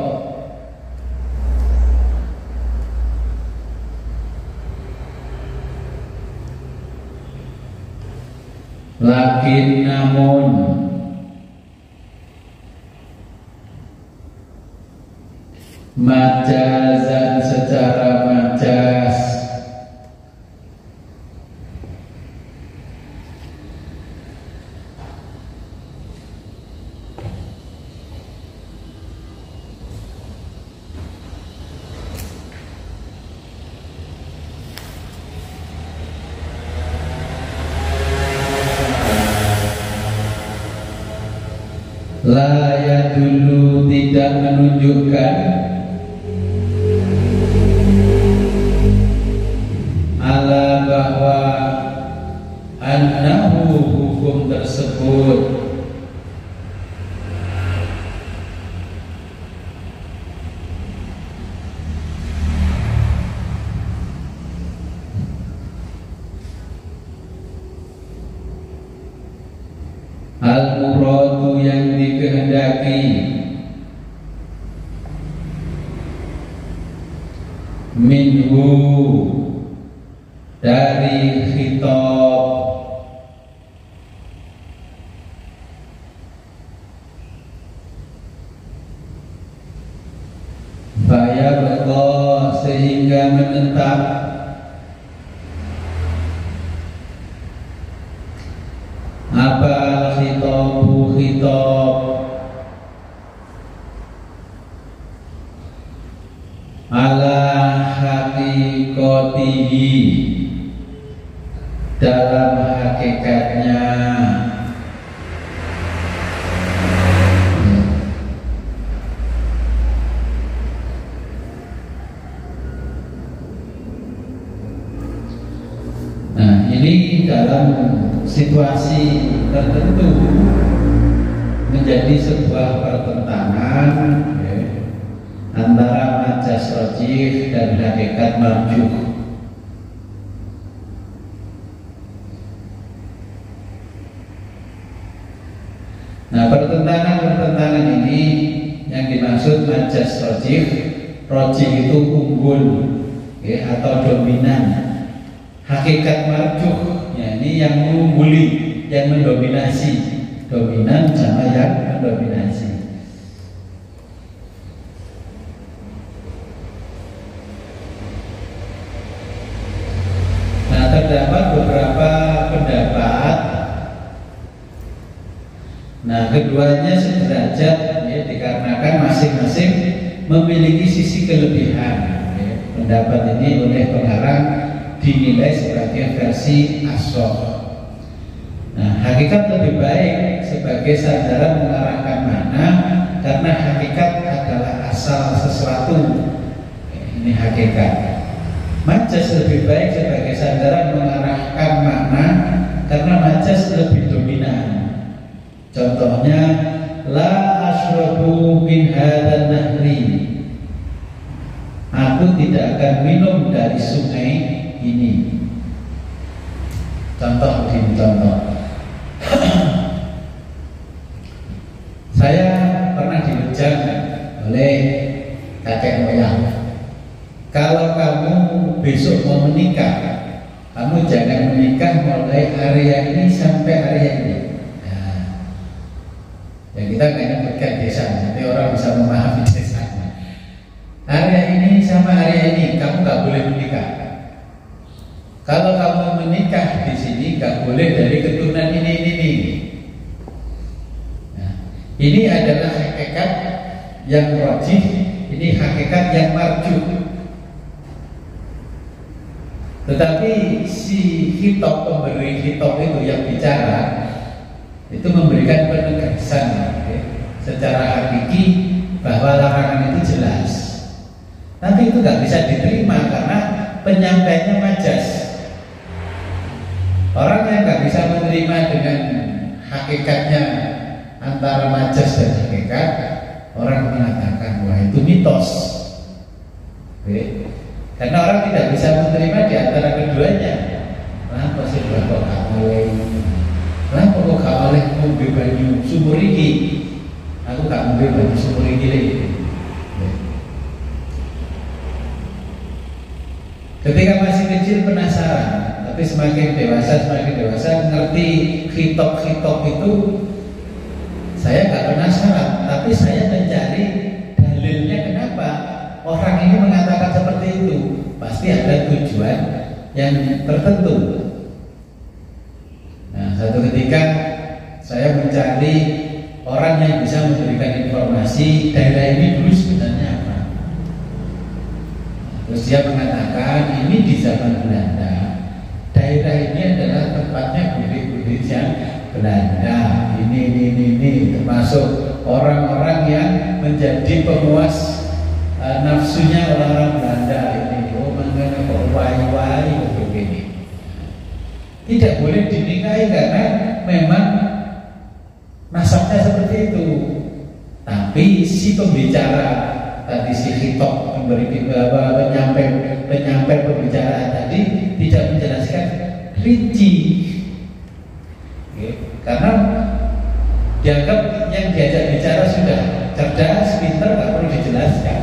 A: Lakin namun majazan secara majaz la dulu tidak menunjukkan ala bahwa annahu hukum tersebut al-muradu yang dikehendaki minhu dari khitab fayabqa sehingga menetap apa khitabu khitab ala haqiqatihi dalam hakikatnya. Nah, ini dalam situasi tertentu menjadi sebuah pertentangan antara majas rajih dan hakikat marjuh. Nah, pertentangan ini yang dimaksud majas rajih. Rajih itu unggul atau dominan. Hakikat marjuh ini yang mengungguli, yang mendominasi. Dominan sama yang mendominasi. Nah, terdapat beberapa pendapat. Nah, keduanya sederajat dikarenakan masing-masing memiliki sisi kelebihan. Pendapat ini oleh pengarang dinilai sebagai versi ashab. Nah, hakikat lebih baik sebagai sandaran mengarahkan makna karena hakikat adalah asal sesuatu. Ini hakikat. Majas lebih baik sebagai sandaran mengarahkan makna karena majas lebih dominan. Contohnya, la asyrabu min hadzal nahri. Aku tidak akan minum dari sungai ini. Contoh. Saya pernah dibejak oleh kakek moyang. Kalau kamu besok mau menikah, kamu jangan menikah mulai area ini sampai area ini. Ya, kita nggak nyebutkan desa, nanti orang bisa memahami desanya. Area ini sama area ini kamu nggak boleh menikah. Kalau kamu menikah di sini nggak boleh dari keturunan ini. Nah, ini adalah hakikat yang rajih, ini hakikat yang marjuh. Tetapi si khitab, pemberi khitab itu yang bicara itu memberikan penegasan secara hakiki bahwa larangan itu jelas. Nanti itu nggak bisa diterima karena penyampaiannya majas. Orang yang nggak bisa menerima dengan hakikatnya antara majas dan hakikat, orang mengatakan wah itu mitos. Karena orang tidak bisa menerima di antara keduanya. Kenapa sih kok gak boleh? Kenapa kok gak boleh ngombe banyu sumur iki? Aku gak ngombe banyu sumur iki lagi. Ketika masih kecil penasaran, tapi Tapi semakin dewasa ngerti khitab-khitab itu, saya nggak penasaran, tapi saya mencari dalilnya kenapa orang ini mengatakan seperti itu. Pasti ada tujuan yang tertentu. Nah, satu ketika saya mencari orang yang bisa memberikan informasi daerah ini dulu sebenarnya apa. Terus dia mengatakan ini di zaman Belanda. Daerah ini adalah tempatnya budik-budik yang Belanda. Ini termasuk orang-orang yang menjadi pemuas nafsunya orang-orang Belanda ini. Oh, mengenai kok wai-wai begini. Tidak boleh dinikahi karena memang nasabnya seperti itu. Tapi si pembicara tadi, si khitab penyampai pembicaraan tadi tidak menjelaskan rinci, karena dianggap yang diajak bicara sudah cerdas, pintar, tak perlu dijelaskan.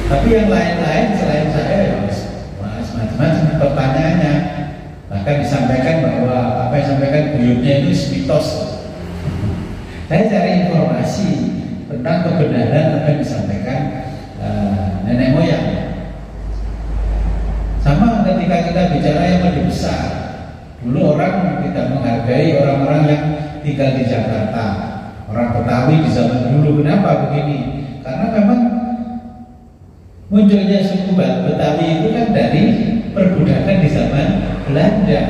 A: Tapi yang lain-lain selain saya ya macam-macam pertanyaannya. Bahkan disampaikan bahwa apa yang disampaikan buyutnya itu mitos. Saya cari informasi tentang kebenaran apa yang disampaikan nenek moyang. Sama ketika kita bicara yang lebih besar. Dulu orang tidak menghargai orang-orang yang tinggal di Jakarta, orang Betawi di zaman dulu. Kenapa begini? Karena memang munculnya suku Betawi itu kan dari perbudakan di zaman Belanda.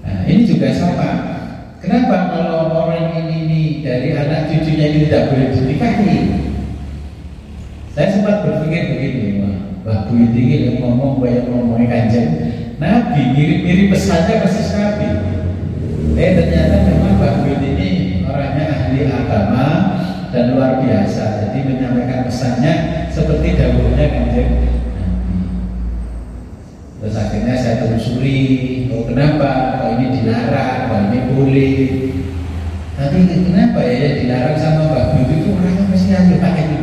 A: Nah, ini juga sama. Kenapa kalau orang ini dari anak cucunya ini tidak boleh dinikahi? Saya sempat berpikir begini, Mbak Buyut ini yang ngomong banyak ngomongnya Kanjeng Nabi, mirip-mirip pesannya persis Nabi. Ternyata memang Mbak Buyut ini orangnya ahli agama dan luar biasa. Jadi menyampaikan pesannya seperti dahulunya Kanjeng Nabi. Terus akhirnya saya telusuri, oh kenapa? Oh ini dilarang, oh ini boleh. Tapi kenapa ya dilarang sama Mbak Buyut itu orangnya mesti ahli pakai ini.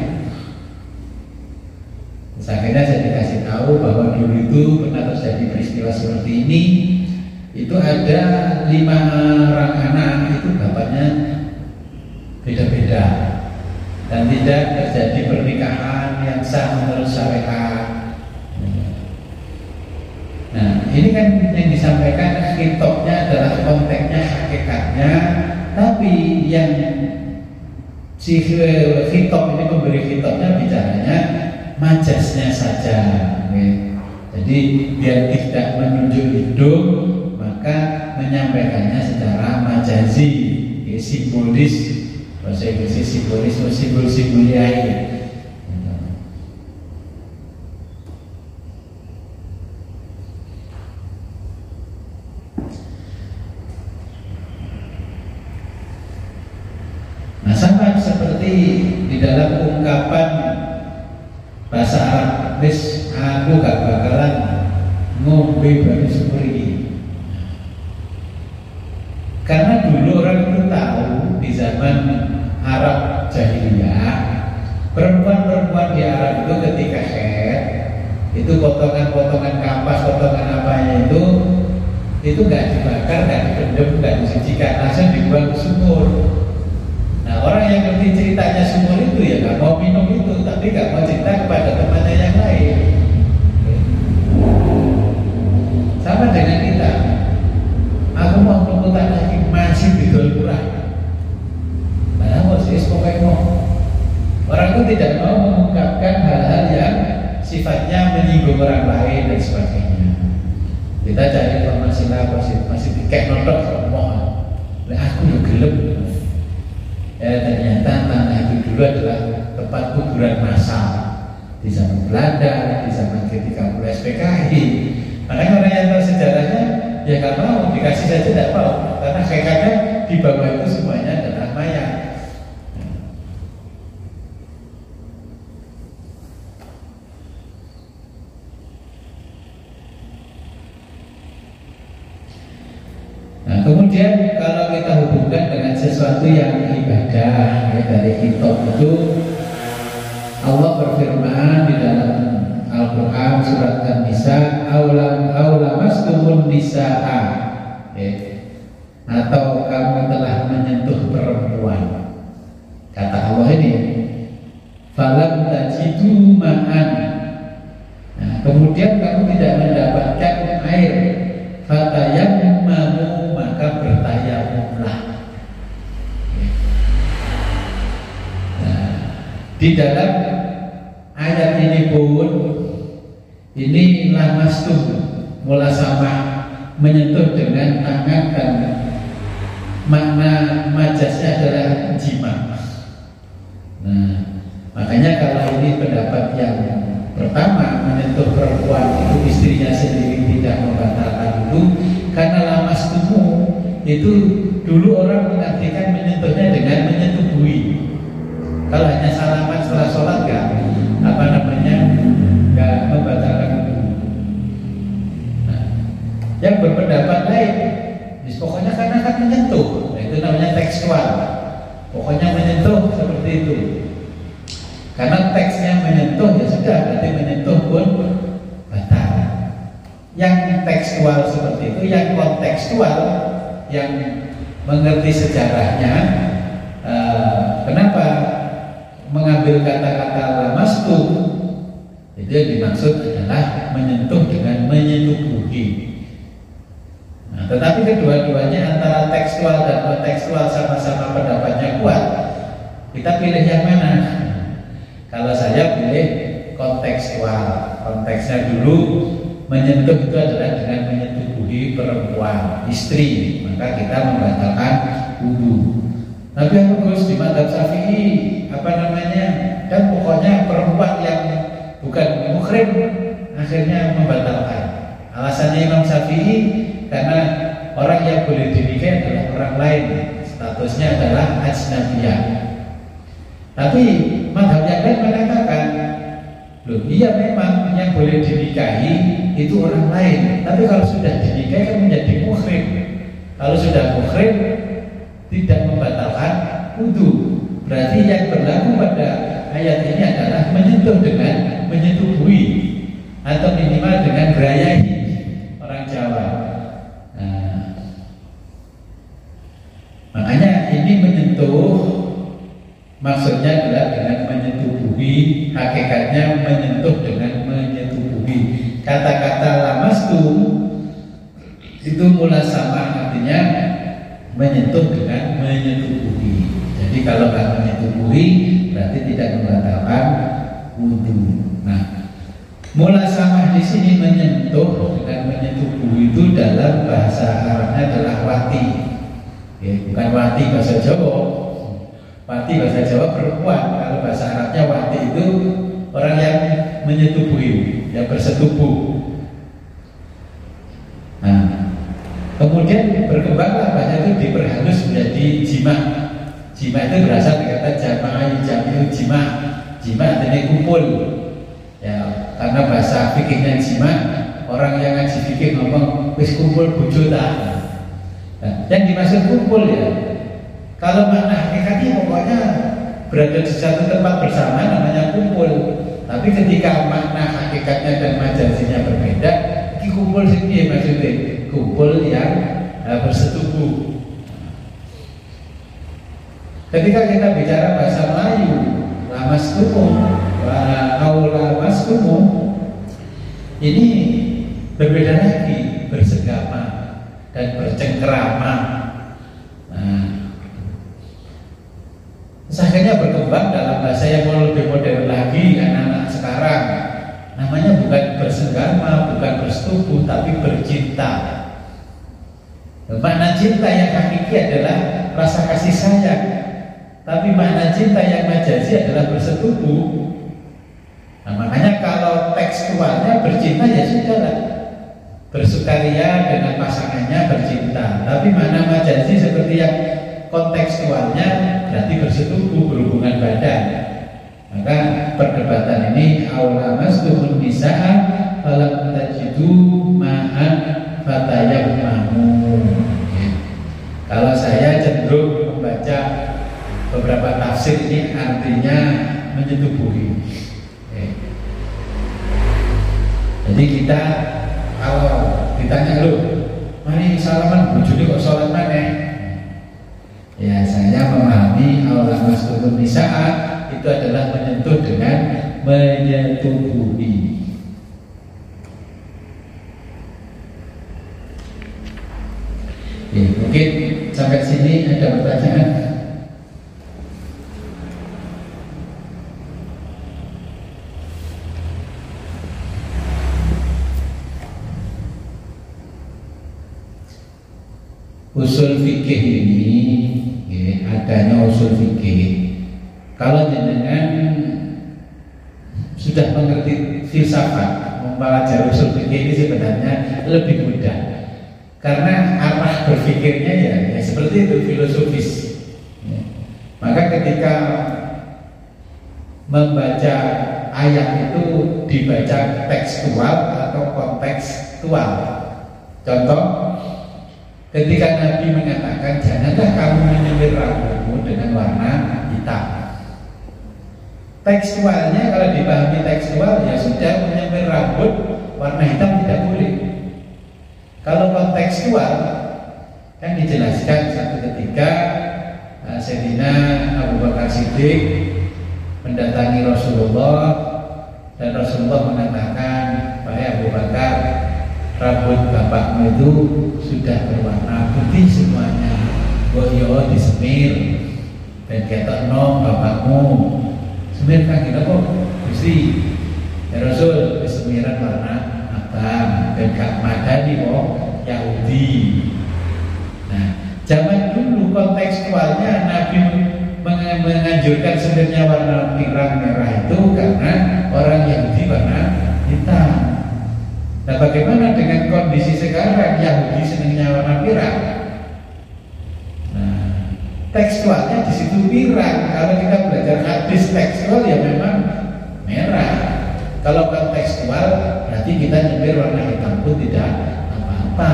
A: Terus akhirnya saya dikasih tahu bahwa dulu itu pernah terjadi peristiwa seperti ini. Itu ada 5 orang anak, itu bapaknya beda-beda dan tidak terjadi pernikahan yang sah menurut syariat. Nah, ini kan yang disampaikan khitabnya adalah konteksnya, hakikatnya, tapi yang si khitab ini memberi khitabnya bicaranya majasnya saja. Jadi biar tidak menunjuk hidup, maka menyampaikannya secara majazi, simbolis. Bahasa Inggris simbolis, simbol-simbol ini. Nah, sama seperti di dalam ungkapan bahasa Arab, wis aku gak bakalan ngombe banyu sumur ini. Karena dulu orang itu tahu di zaman Arab jahiliyah, perempuan-perempuan di Arab itu ketika haid, itu potongan-potongan kapas, potongan apanya itu gak dibakar, gak dipendem, gak disucikan, langsung dibuang ke sumur. Nah, orang yang ngerti ceritanya sumur itu ya gak mau minum itu, tapi gak mau cerita kepada temannya yang lain. Sama dengan kita. Aku mau memutar lagi masih di Dolpura. Padahal sih pokoknya mau. Orang itu tidak mau mengungkapkan hal-hal yang sifatnya menyinggung orang lain dan sebagainya. Kita cari informasi lah, masih kayak nonton ngomong. Aku udah gelap. Ternyata tanah itu dulu adalah tempat kuburan massal di zaman Belanda, di zaman ketika mulai SPKI. Makanya orang yang tahu sejarahnya ya gak mau, dikasih saja tidak mau, karena hakikatnya di bawah itu semuanya adalah mayat. Nah, kemudian kalau kita hubungkan dengan sesuatu yang ibadah, ya, dari kitab itu Allah berfirman di dalam Al-Quran surat An-Nisa, aulamastumun nisa'a, atau kamu telah menyentuh perempuan. Kata Allah ini, falam tajidu ma'an. Nah, kemudian kamu tidak mendapatkan air, fatayammamu, maka bertayamumlah. Nah, di dalam ayat ini pun ini lamastum, mulasamah, menyentuh dengan tangan, dan makna majasnya adalah jima. Nah, makanya kalau ini pendapat yang pertama, menyentuh perempuan itu istrinya sendiri tidak membatalkan itu, karena lamastumu itu dulu orang mengartikan menyentuhnya dengan menyetubuhi. Kalau hanya salaman setelah sholat nggak membatalkan itu. Nah, yang berpendapat lain, pokoknya karena kan menyentuh, nah, itu namanya tekstual. Pokoknya menyentuh seperti itu. Karena teksnya menyentuh ya sudah, berarti menyentuh pun batal. Yang tekstual seperti itu, yang kontekstual, yang mengerti sejarahnya, kenapa mengambil kata-kata lamastu, itu yang dimaksud adalah menyentuh dengan menyetubuhi. Nah, tetapi kedua-duanya antara tekstual dan kontekstual sama-sama pendapatnya kuat. Kita pilih yang mana? Kalau saya pilih kontekstual. Konteksnya dulu menyentuh itu adalah dengan menyetubuhi perempuan, istri, maka kita membatalkan wudu. Tapi yang bagus di madzhab Syafi'i, dan pokoknya perempuan yang bukan muhrim akhirnya membatalkan. Alasannya Imam Syafi'i karena orang yang boleh dinikahi adalah orang lain, statusnya adalah ajnabiyah. Tapi madhab yang lain mengatakan, loh iya memang yang boleh dinikahi itu orang lain, tapi kalau sudah dinikahi kan menjadi muhrim. Kalau sudah muhrim tidak membatalkan wudu. Berarti yang berlaku pada ayat ini adalah menyentuh dengan menyetubuhi, atau minimal dengan berayahi orang Jawa. Nah, makanya ini menyentuh maksudnya adalah dengan menyetubuhi, hakikatnya menyentuh dengan menyetubuhi. Kata-kata lamastu itu mulasama, artinya menyentuh dengan menyetubuhi. Jadi kalau nggak menyetubuhi berarti tidak membatalkan wudu. Nah, mulasama di sini menyentuh dengan menyetubuhi itu dalam bahasa Arabnya adalah wati, bukan wati bahasa Jawa. Wati bahasa Jawa perempuan, kalau bahasa Arabnya wati itu orang yang menyetubuhi, yang bersetubuh. Nah, kemudian berkembanglah bahasa itu diperhalus menjadi jima. Jima itu berasal dari kata jama'i, jami'u jima. Jima artinya kumpul. Ya, karena bahasa fikihnya jima, orang yang ngaji fikih ngomong wis kumpul bojo ta. Nah, yang dimaksud kumpul ya, kalau makna hakikatnya pokoknya berada di satu tempat bersama namanya kumpul. Tapi ketika makna hakikatnya dan majazinya berbeda, ini kumpul sini maksudnya kumpul yang bersetubuh. Ketika kita bicara bahasa Melayu, lamastumu, aulamastumu, ini berbeda lagi, bersegama dan bercengkerama. Nah, akhirnya berkembang dalam bahasa yang lebih modern lagi, anak-anak sekarang namanya bukan bersenggama, bukan bersetubuh, tapi bercinta. Makna cinta yang hakiki adalah rasa kasih sayang, tapi makna cinta yang majazi adalah bersetubuh. Nah, makanya kalau tekstualnya bercinta ya sudahlah, bersukaria dengan pasangannya bercinta. Tapi makna majazi seperti yang kontekstualnya berarti bersetubuh, berhubungan badan. Maka perdebatan ini aulamastumun nisa'a falam tajidu ma'an fatayammamu. Kalau saya cenderung membaca beberapa tafsir ini artinya menyetubuhi. kita kalau ditanya lu, mari salaman bojone kok sholat mana? Ya saya memahami Allah masukun nisa'a itu adalah menyentuh dengan menyetubuhi. Oke, mungkin sampai sini ada pertanyaan. Usul fikih ini, ya, adanya usul fikih. Kalau jenengan sudah mengerti filsafat, mempelajari usul fikih ini sebenarnya lebih mudah. Karena arah berpikirnya ya seperti itu, filosofis. Ya. Maka ketika membaca ayat itu dibaca tekstual atau kontekstual. Contoh, ketika Nabi mengatakan janganlah kamu menyemir rambutmu dengan warna hitam. Tekstualnya kalau dipahami tekstual ya sudah, menyemir rambut warna hitam tidak boleh. Kalau kontekstual kan dijelaskan satu ketika Sayyidina Abu Bakar Siddiq mendatangi Rasulullah dan Rasulullah mengatakan, "Wahai Abu Bakar, rambut bapakmu itu sudah berwarna putih semuanya. Boyo disemir dan ketok no bapakmu. Semir kan kita kok mesti ya Rasul disemiran warna hitam dan gak madani kok Yahudi." Nah, zaman dulu kontekstualnya Nabi menganjurkan semirnya warna pirang merah itu karena orang Yahudi warna hitam. Nah, bagaimana dengan kondisi sekarang Yahudi senangnya warna pirang? Nah, tekstualnya di situ pirang. Kalau kita belajar hadis tekstual ya memang merah. Kalau kontekstual berarti kita nyemir warna hitam pun tidak apa-apa.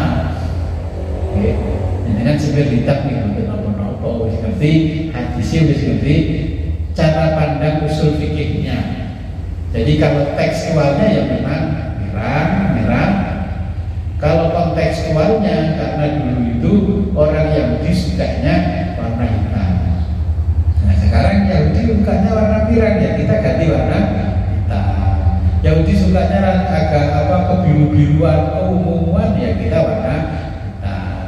A: Oke, dengan semir hitam nih bukan apa-apa. Wis ngerti hadisnya, wis ngerti cara pandang usul fikihnya. Jadi kalau tekstualnya ya memang merah. Kalau kontekstualnya karena dulu itu orang Yahudi sukanya warna hitam. Nah sekarang Yahudi sukanya warna pirang, ya kita ganti warna hitam. Yahudi sukanya agak kebiru-biruan, keunguan, ya kita warna hitam.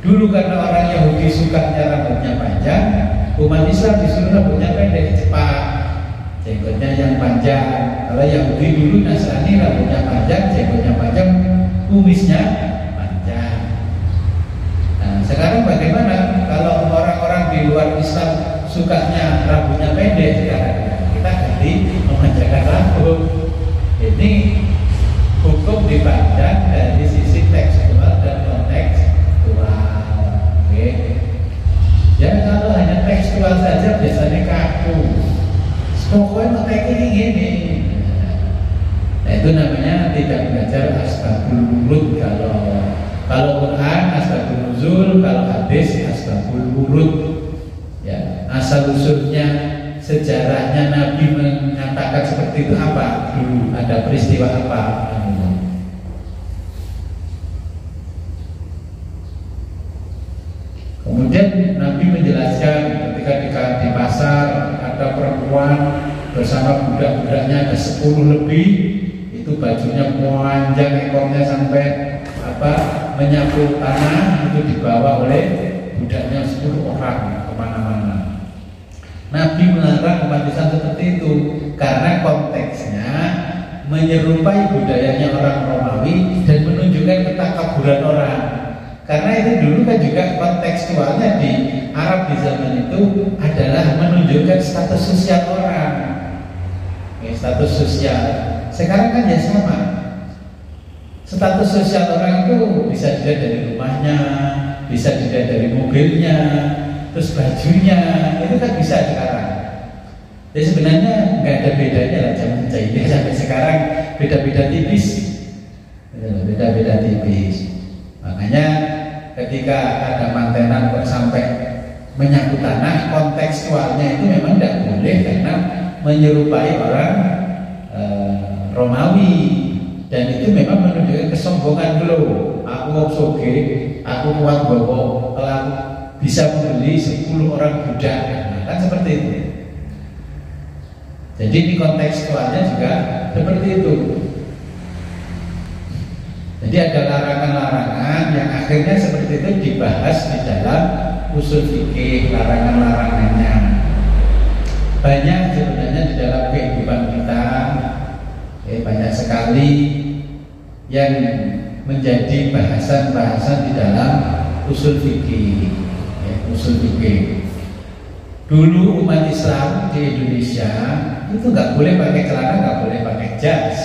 A: Dulu karena orang Yahudi sukanya rambutnya panjang, umat Islam disuruh rambutnya pendek, cepat, jenggotnya yang panjang. Kalau Yahudi dulu Nasrani rambutnya panjang, jenggotnya panjang, kumisnya panjang. Nah sekarang bagaimana kalau orang-orang di luar Islam sukanya rambutnya pendek sekarang? Kita ganti memanjangkan rambut. Ini hukum dipandang dari sisi tekstual dan kontekstual. Oke. Ya kalau hanya tekstual saja biasanya kaku. Pokoknya materi ini. Nah itu namanya tidak belajar asbabul wurud. Kalau Quran asbabul nuzul, kalau hadis asbabul wurud. Ya, asal usulnya sejarahnya Nabi mengatakan seperti itu apa? Dulu ada peristiwa apa? Kemudian Nabi menjelaskan ketika di pasar ada perempuan bersama budak-budaknya ada 10 lebih, itu bajunya panjang, ekornya sampai menyapu tanah, itu dibawa oleh budaknya 10 orang kemana-mana. Nabi melarang umat Islam seperti itu karena konteksnya menyerupai budayanya orang Romawi dan menunjukkan ketakaburan orang. Karena itu dulu kan juga kontekstualnya di Arab di zaman itu adalah menunjukkan status sosial orang. Ya, status sosial. Sekarang kan ya sama. Status sosial orang itu bisa dilihat dari rumahnya, bisa dilihat dari mobilnya, terus bajunya, itu kan bisa sekarang. Jadi sebenarnya nggak ada bedanya lah zaman jahiliyah sampai sekarang, beda-beda tipis. Beda-beda tipis. Makanya ketika ada mantenan kok sampai menyapu tanah, kontekstualnya itu memang tidak boleh karena menyerupai orang Romawi. dan itu memang menunjukkan kesombongan dulu. Aku mau soge, aku kuat bawa, kalau aku bisa membeli 10 orang budak, nah, kan seperti itu. Jadi di kontekstualnya juga seperti itu. Jadi ada larangan-larangan yang akhirnya seperti itu dibahas di dalam usul fikih, larangan-larangannya. Banyak sebenarnya di dalam kehidupan kita, banyak sekali yang menjadi bahasan-bahasan di dalam usul fikih. Usul fikih. Dulu umat Islam di Indonesia itu nggak boleh pakai celana, nggak boleh pakai jas.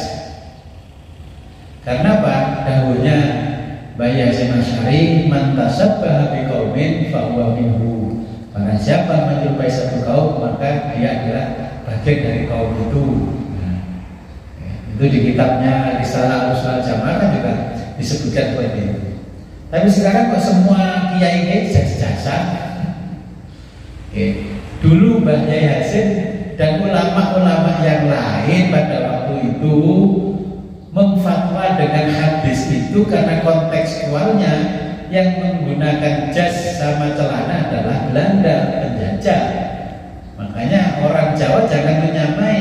A: Karena apa? Dahulunya Mbah Hasyim Asy'ari, man tasabbaha biqaumin fahuwa minhu. Barang siapa menyerupai satu kaum, maka dia adalah bagian dari kaum itu. Nah, itu di kitabnya Risalah Ushul Jamaah kan juga disebutkan seperti itu. Tapi sekarang kok semua kiai jas-jasan? Dulu Mbah Hasyim dan ulama-ulama yang lain pada waktu itu memfatwa dengan hadis itu karena kontekstualnya yang menggunakan jas sama celana adalah Belanda penjajah. Makanya orang Jawa jangan menyamai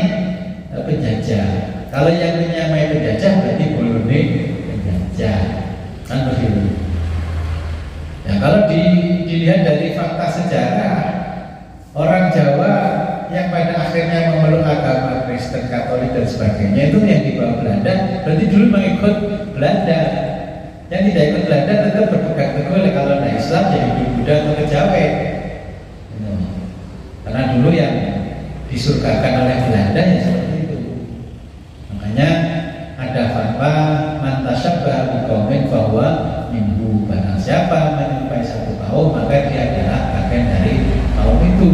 A: penjajah. Kalau yang menyamai penjajah berarti bolone penjajah. Kan begitu. Ya, kalau dilihat dari fakta sejarah, orang Jawa yang pada akhirnya memeluk agama Kristen, Katolik dan sebagainya itu yang dibawa Belanda, berarti dulu mengikut Belanda. Yang tidak ikut Belanda tetap berpegang teguh kalau ada Islam jadi Buddha atau Kejawen. Karena dulu yang disurgakan oleh Belanda ya seperti itu. Makanya ada fatwa man tasabbaha biqaumin fahuwa minhu. Barang siapa menyerupai satu kaum maka dia adalah bagian dari kaum itu.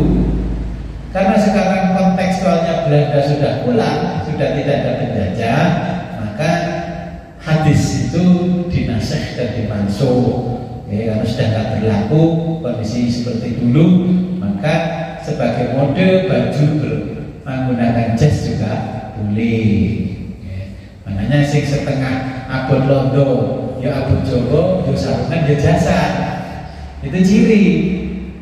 A: Karena sekarang kontekstualnya Belanda sudah pulang, sudah tidak ada penjajah, maka hadis itu dinasakh dan dimansuh. Kalau sudah tidak berlaku kondisi seperti dulu, maka sebagai mode baju menggunakan jas juga boleh. Makanya sing setengah abot londo, ya abot Jawa, ya sarungan, ya jasan. Itu ciri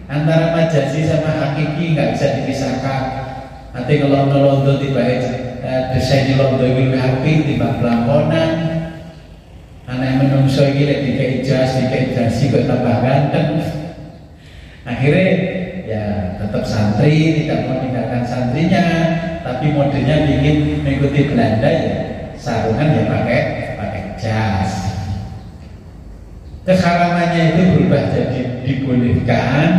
A: antara majazi sama hakiki, nggak bisa dipisahkan. Nanti kalau londo tiba desain londo itu lebih api tiba pelamponan. Anak menungso ini dikai jas, dikai jasi kok tambah ganteng. Akhirnya ya tetap santri, tidak meninggalkan santrinya, tapi modenya ingin mengikuti Belanda ya sarungan ya pakai jas. Keharamannya itu berubah jadi dibolehkan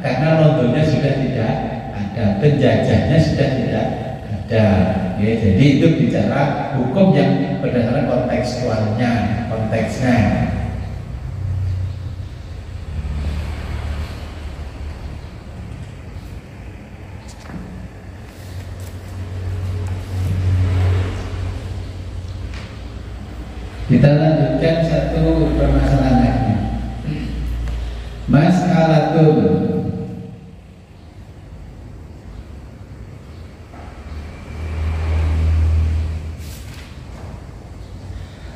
A: karena londonnya sudah tidak ada, penjajahnya sudah tidak ada. Ya, jadi itu bicara hukum yang berdasarkan kontekstualnya, konteksnya. Kita lanjutkan satu permasalahan lagi. Mas'alatul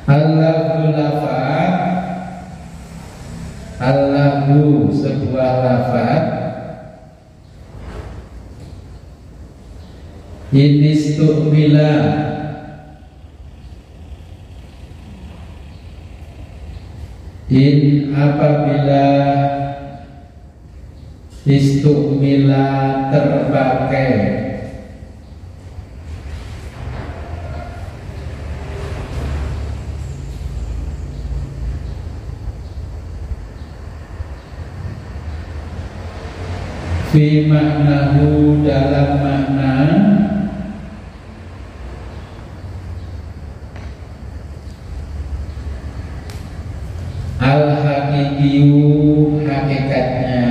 A: Al-lafzul lafaz. Al-lafzu sebuah lafaz Inistumila apabila istumila terpakai fi maknahu dalam makna al-haqiqiyu hakikatnya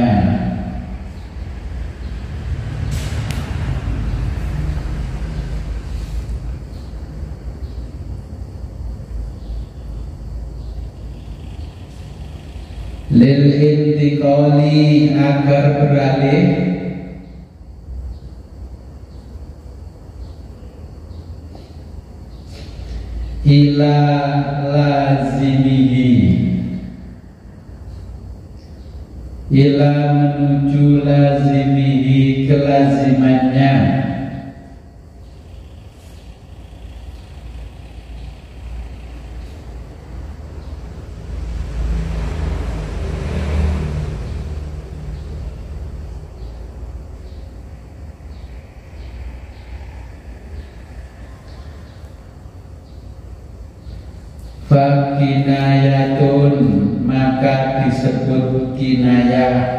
A: lil intiqali agar beralih ila lazimihi, ila menuju lazimihi, kelazimannya. Fakinayatun, maka disebut kinayah.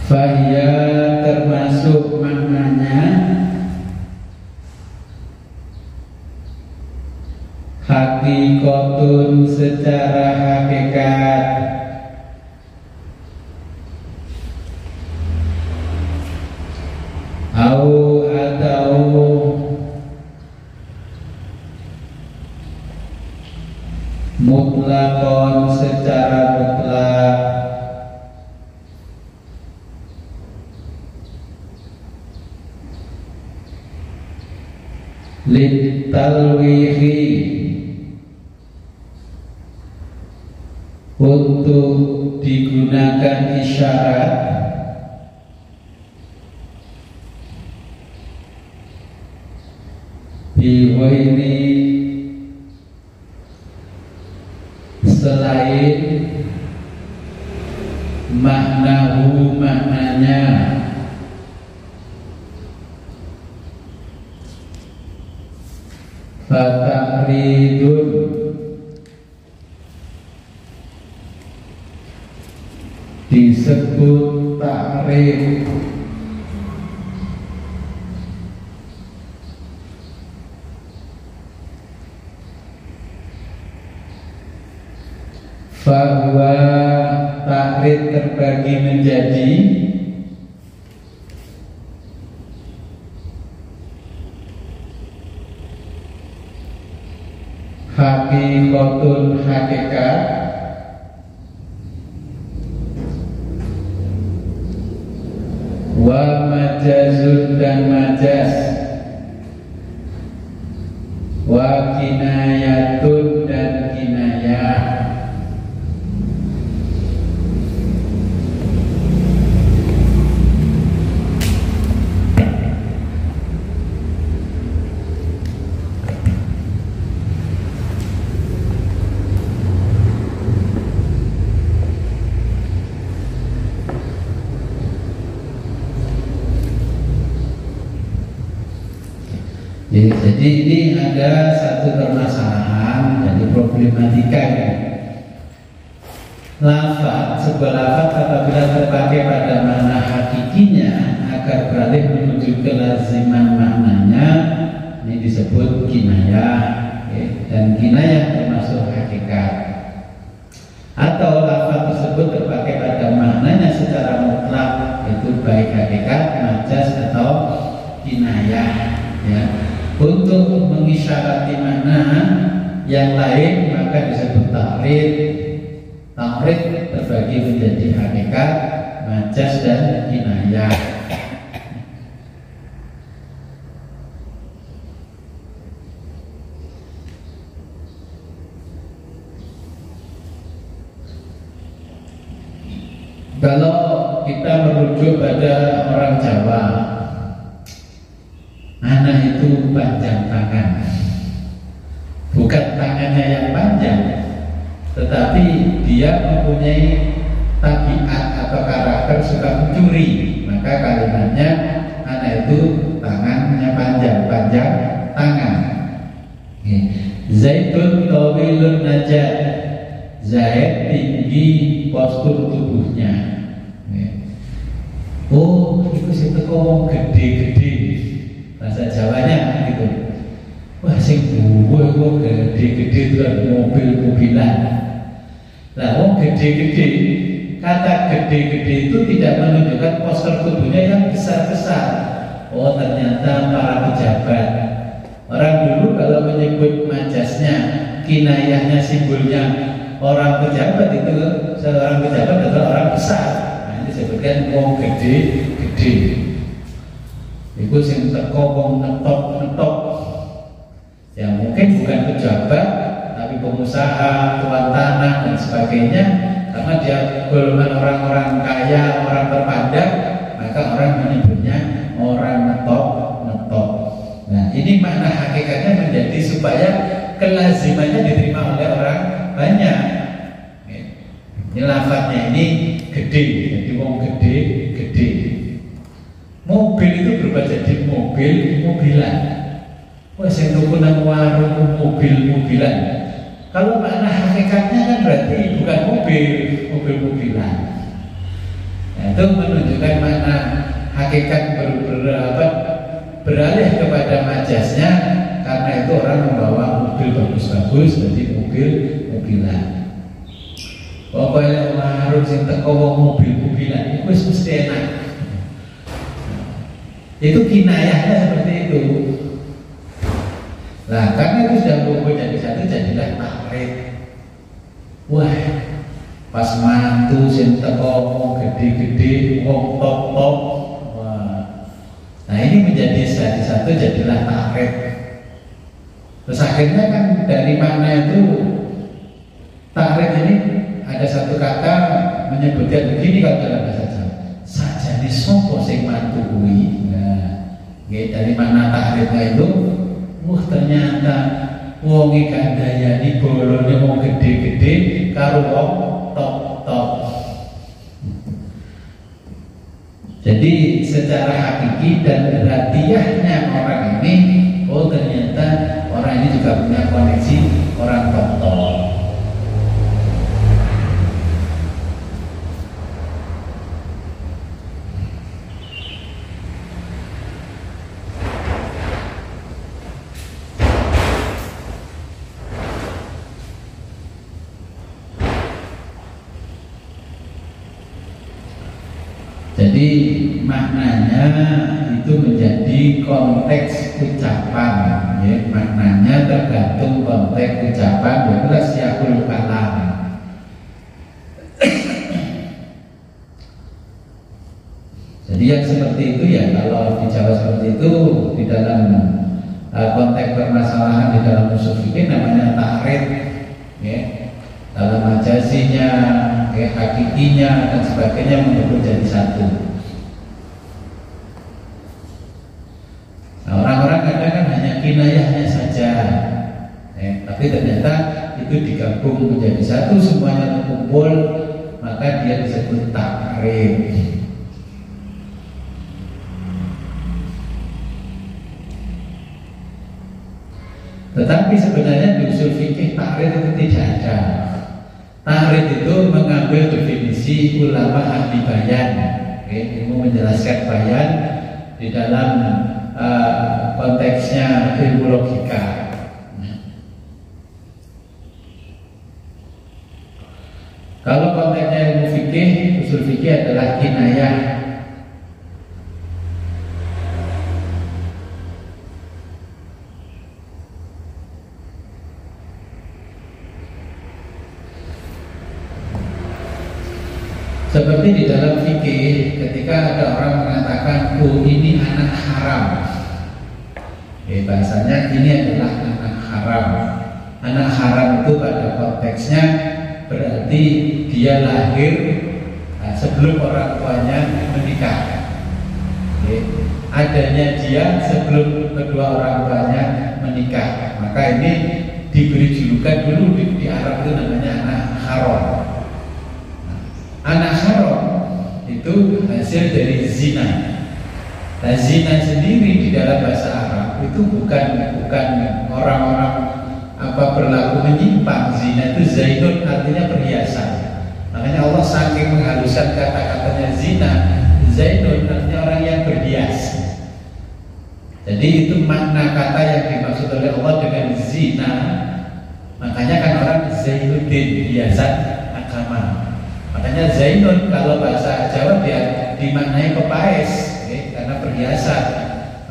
A: Fahya termasuk maknanya hakikatun, secara hakikat, au atau mutlakon, secara mutlak, litalwihi, untuk digunakan isyarat, biwairi, selain maknahu, maknanya. Fatahridun, disebut tahrid. Bahwa tahrid terbagi menjadi hakikatun, hakikat, wa majazun, dan majaz, wa kinayatun, dan kinayah. Jadi ini ada satu permasalahan, jadi problematika ini. Lafaz, sebuah lafaz apabila terpakai pada makna hakikinya agar beralih menuju kelaziman maknanya, ini disebut kinayah, dan kinayah termasuk hakikat. Atau lafaz tersebut terpakai pada maknanya secara mutlak, itu baik hakikat, majaz atau kinayah, ya. Untuk mengisyarati makna yang lain maka disebut tahrid. Tahrid terbagi menjadi hakikat, majaz, dan kinayah. Kalau kita merujuk pada orang Jawa, anak itu panjang tangan, bukan tangannya yang panjang, tetapi dia mempunyai tabiat atau karakter suka mencuri. Maka kalimatnya anak itu tangannya panjang, panjang tangan. Zaidun tawilun najat, Zaid tinggi postur tubuhnya. Oh, itu situ ngomong gede-gede, bahasa Jawanya gitu. Wah, sing buwe kok gede-gede itu kan mobil-mobilan. Lah wong gede-gede, kata gede-gede itu tidak menunjukkan postur tubuhnya yang besar-besar. Oh ternyata para pejabat. Orang dulu kalau menyebut majasnya, kinayahnya, simbolnya orang pejabat itu, seorang pejabat adalah orang besar. Nah, ini disebutkan wong gede-gede. Itu sing teko wong netop-netop. Ya mungkin bukan pejabat, tapi pengusaha, tuan tanah dan sebagainya. Karena dia golongan orang-orang kaya, orang terpandang, maka orang menyebutnya orang netop-netop. Nah ini makna hakikatnya menjadi supaya kelazimannya diterima oleh orang banyak. Ini lafadznya ini gede, jadi wong gede-gede. Mobil itu berubah jadi mobil-mobilan. Wah, saya tuku nang warung mobil-mobilan. Kalau makna hakikatnya kan berarti bukan mobil-mobilan. Nah, itu menunjukkan makna hakikat beralih kepada majasnya, karena itu orang membawa mobil bagus-bagus, jadi mobil-mobilan. Pokoknya warung sing teko mobil-mobilan itu mesti enak. Itu kinayahnya seperti itu. Nah, karena itu sudah berubah jadi satu, jadilah takrib. Wah, pas mantu sing teko wong gede-gede, wong top-top. Wah. Nah, ini menjadi satu, jadilah takrib. Terus akhirnya kan dari mana itu takrib ini ada satu kata menyebutkan begini kalau dalam bahasa Jawa. Sajane sapa sing mantu kuwi. Nah, dari mana takribnya itu? Wah ternyata wong iki kandhayani bolone wong gede-gede karo wong top-top. Jadi secara hakiki dan radiahnya orang ini, oh ternyata orang ini juga punya koneksi orang top-top. Jadi maknanya itu menjadi konteks ucapan, ya. Maknanya tergantung konteks ucapan, itulah syiakul kalam. Jadi yang seperti itu ya, kalau di Jawa seperti itu di dalam konteks permasalahan di dalam usul fikih namanya takrib, ya. Dalam majasinya, hakikinya dan sebagainya menyebut jadi satu. Nah, orang-orang kadang kan hanya kinayahnya saja, tapi ternyata itu digabung menjadi satu, semuanya terkumpul, maka dia disebut takrib. Tetapi sebenarnya di usul fikih takrib itu tidak ada. Takrib itu mengambil definisi ulama ahli bayan, ilmu menjelaskan bayan di dalam konteksnya ilmu logika. Kalau konteksnya ilmu fikih, usul fikih adalah kinayah. Seperti di dalam fikih, ketika ada orang mengatakan, oh ini anak haram, bahasanya ini adalah anak haram. Anak haram itu pada konteksnya berarti dia lahir sebelum orang tuanya menikah. Adanya dia sebelum kedua orang tuanya menikah. Maka ini diberi julukan dulu di Arab itu namanya anak haram. Anak haram itu hasil dari zina. Nah, zina sendiri di dalam bahasa Arab itu bukan orang-orang berlaku menyimpang. Zina itu zainun, artinya perhiasan. Makanya Allah saking menghaluskan kata-katanya zina, zainun artinya orang yang berhias. Jadi itu makna kata yang dimaksud oleh Allah dengan zina. Makanya kan orang zainuddin, hiasan sama. Makanya zainun kalau bahasa Jawa dia dimaknai pepaes, karena perhiasan.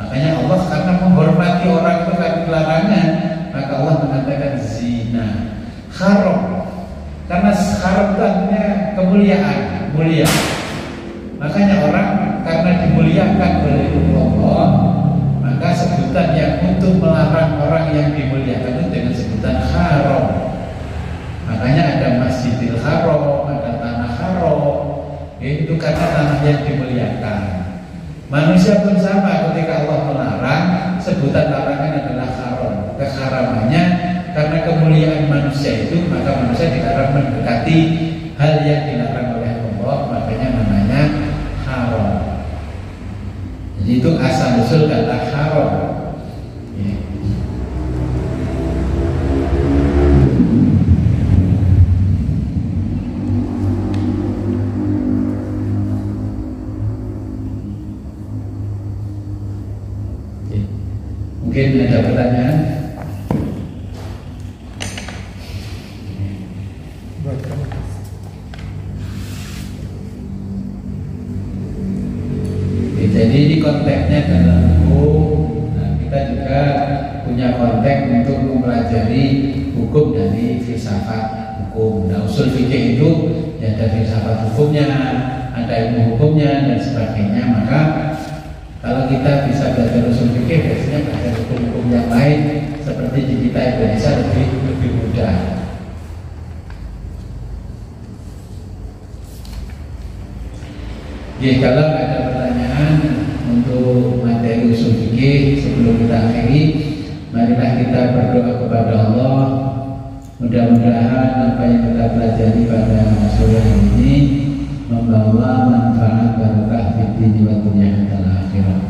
A: Makanya Allah karena menghormati orang itu kan larangan, maka Allah mengatakan zina. Haram, karena haram itu artinya kemuliaan, mulia. Makanya orang karena dimuliakan oleh Allah, maka sebutan yang untuk melarang orang yang dimuliakan itu dengan sebutan haram. Makanya ada Masjidil Haram, ada Tanah Haram, itu karena tanah yang dimuliakan. Manusia pun sama, ketika Allah melarang, sebutan larangan adalah haram. Keharamannya karena kemuliaan manusia itu, maka manusia dilarang mendekati hal yang dilarang oleh Allah, makanya namanya haram. Jadi itu asal usul kata haram. Mungkin ada pertanyaan? Jadi ini konteksnya dalam hukum. Nah, kita juga punya konteks untuk mempelajari hukum dari filsafat hukum. Nah, usul fikih itu ya ada filsafat hukumnya, ada ilmu hukumnya dan sebagainya. Maka kalau kita bisa belajar usul fikih, biasanya belajar hukum-hukum yang lain seperti di kita Indonesia lebih mudah. Jadi kalau ada pertanyaan untuk materi usul fikih sebelum kita akhiri, marilah kita berdoa kepada Allah. Mudah-mudahan apa yang kita pelajari pada sore ini membawa manfaat barokah fid din wa dunya dan akhirat.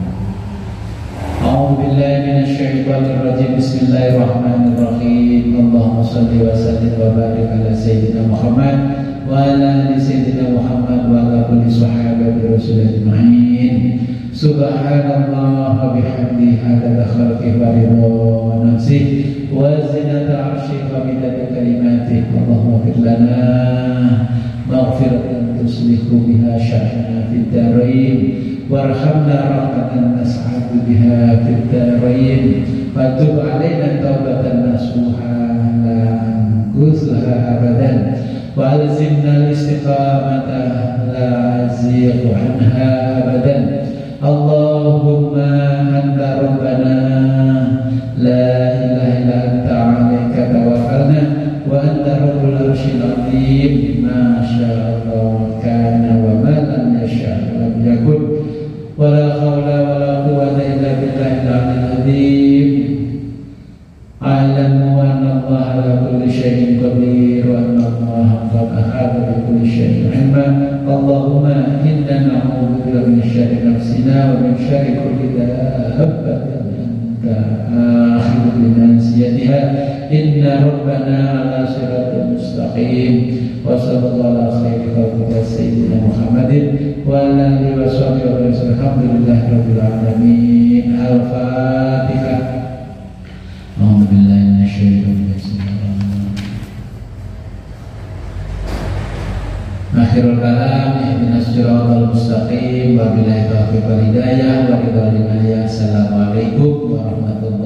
A: A'udzu billahi minasyaitonir rajim. Bismillahirrahmanirrahim. Allahumma shalli wa sallim wa barik ala sayyidina Muhammad wa ala ali sayyidina Muhammad wa ala kulli sahabati rasul ajma'in. Subhanallah wa bihamdihi adada khalqihi wa ridha nafsihi wa zinata 'arsyihi wa midada kalimatihi. Allahumma ighfir lana maghfiratan tuslihu biha sya'nana fid darain warhamna rahmatan nas'adu biha fid darain wa tub 'alaina taubatan nasuha la nuslah abadan wa alzimna al-istiqamata la azigh anha abadan. Allahumma anta rabbana la ilaha illa anta 'alaika tawakkalna wa anta rabbul arsyil 'azim. Ma syaa'a kana wa ma lam yasha' lam yakun. Wa la haula wa la quwwata illa billahil 'aliyyil 'azim. A'lamu anna Allaha 'ala kulli syai'in qadir wa anna Allaha qad ahata bi kulli syai'in 'ilma. Allahumma inna na'udzubika min syarri nafsina wa min syarri kulli dabbatin anta akhidhu bi nasiyatiha. Inna rabbana 'ala siratal mustaqim. Wa sallallahu ala khairi khalqika sayyidina Muhammadin wa ala alihi wa sahbihi wa sallam. Alhamdulillahi rabbil alamin. Al-Fatihah. A'udzu billahi minasyaitonir rajim. Akhirul kalam, ihdinas siratal mustaqim, wa billahi taufiq wal hidayah wa ridha. Assalamualaikum warahmatullahi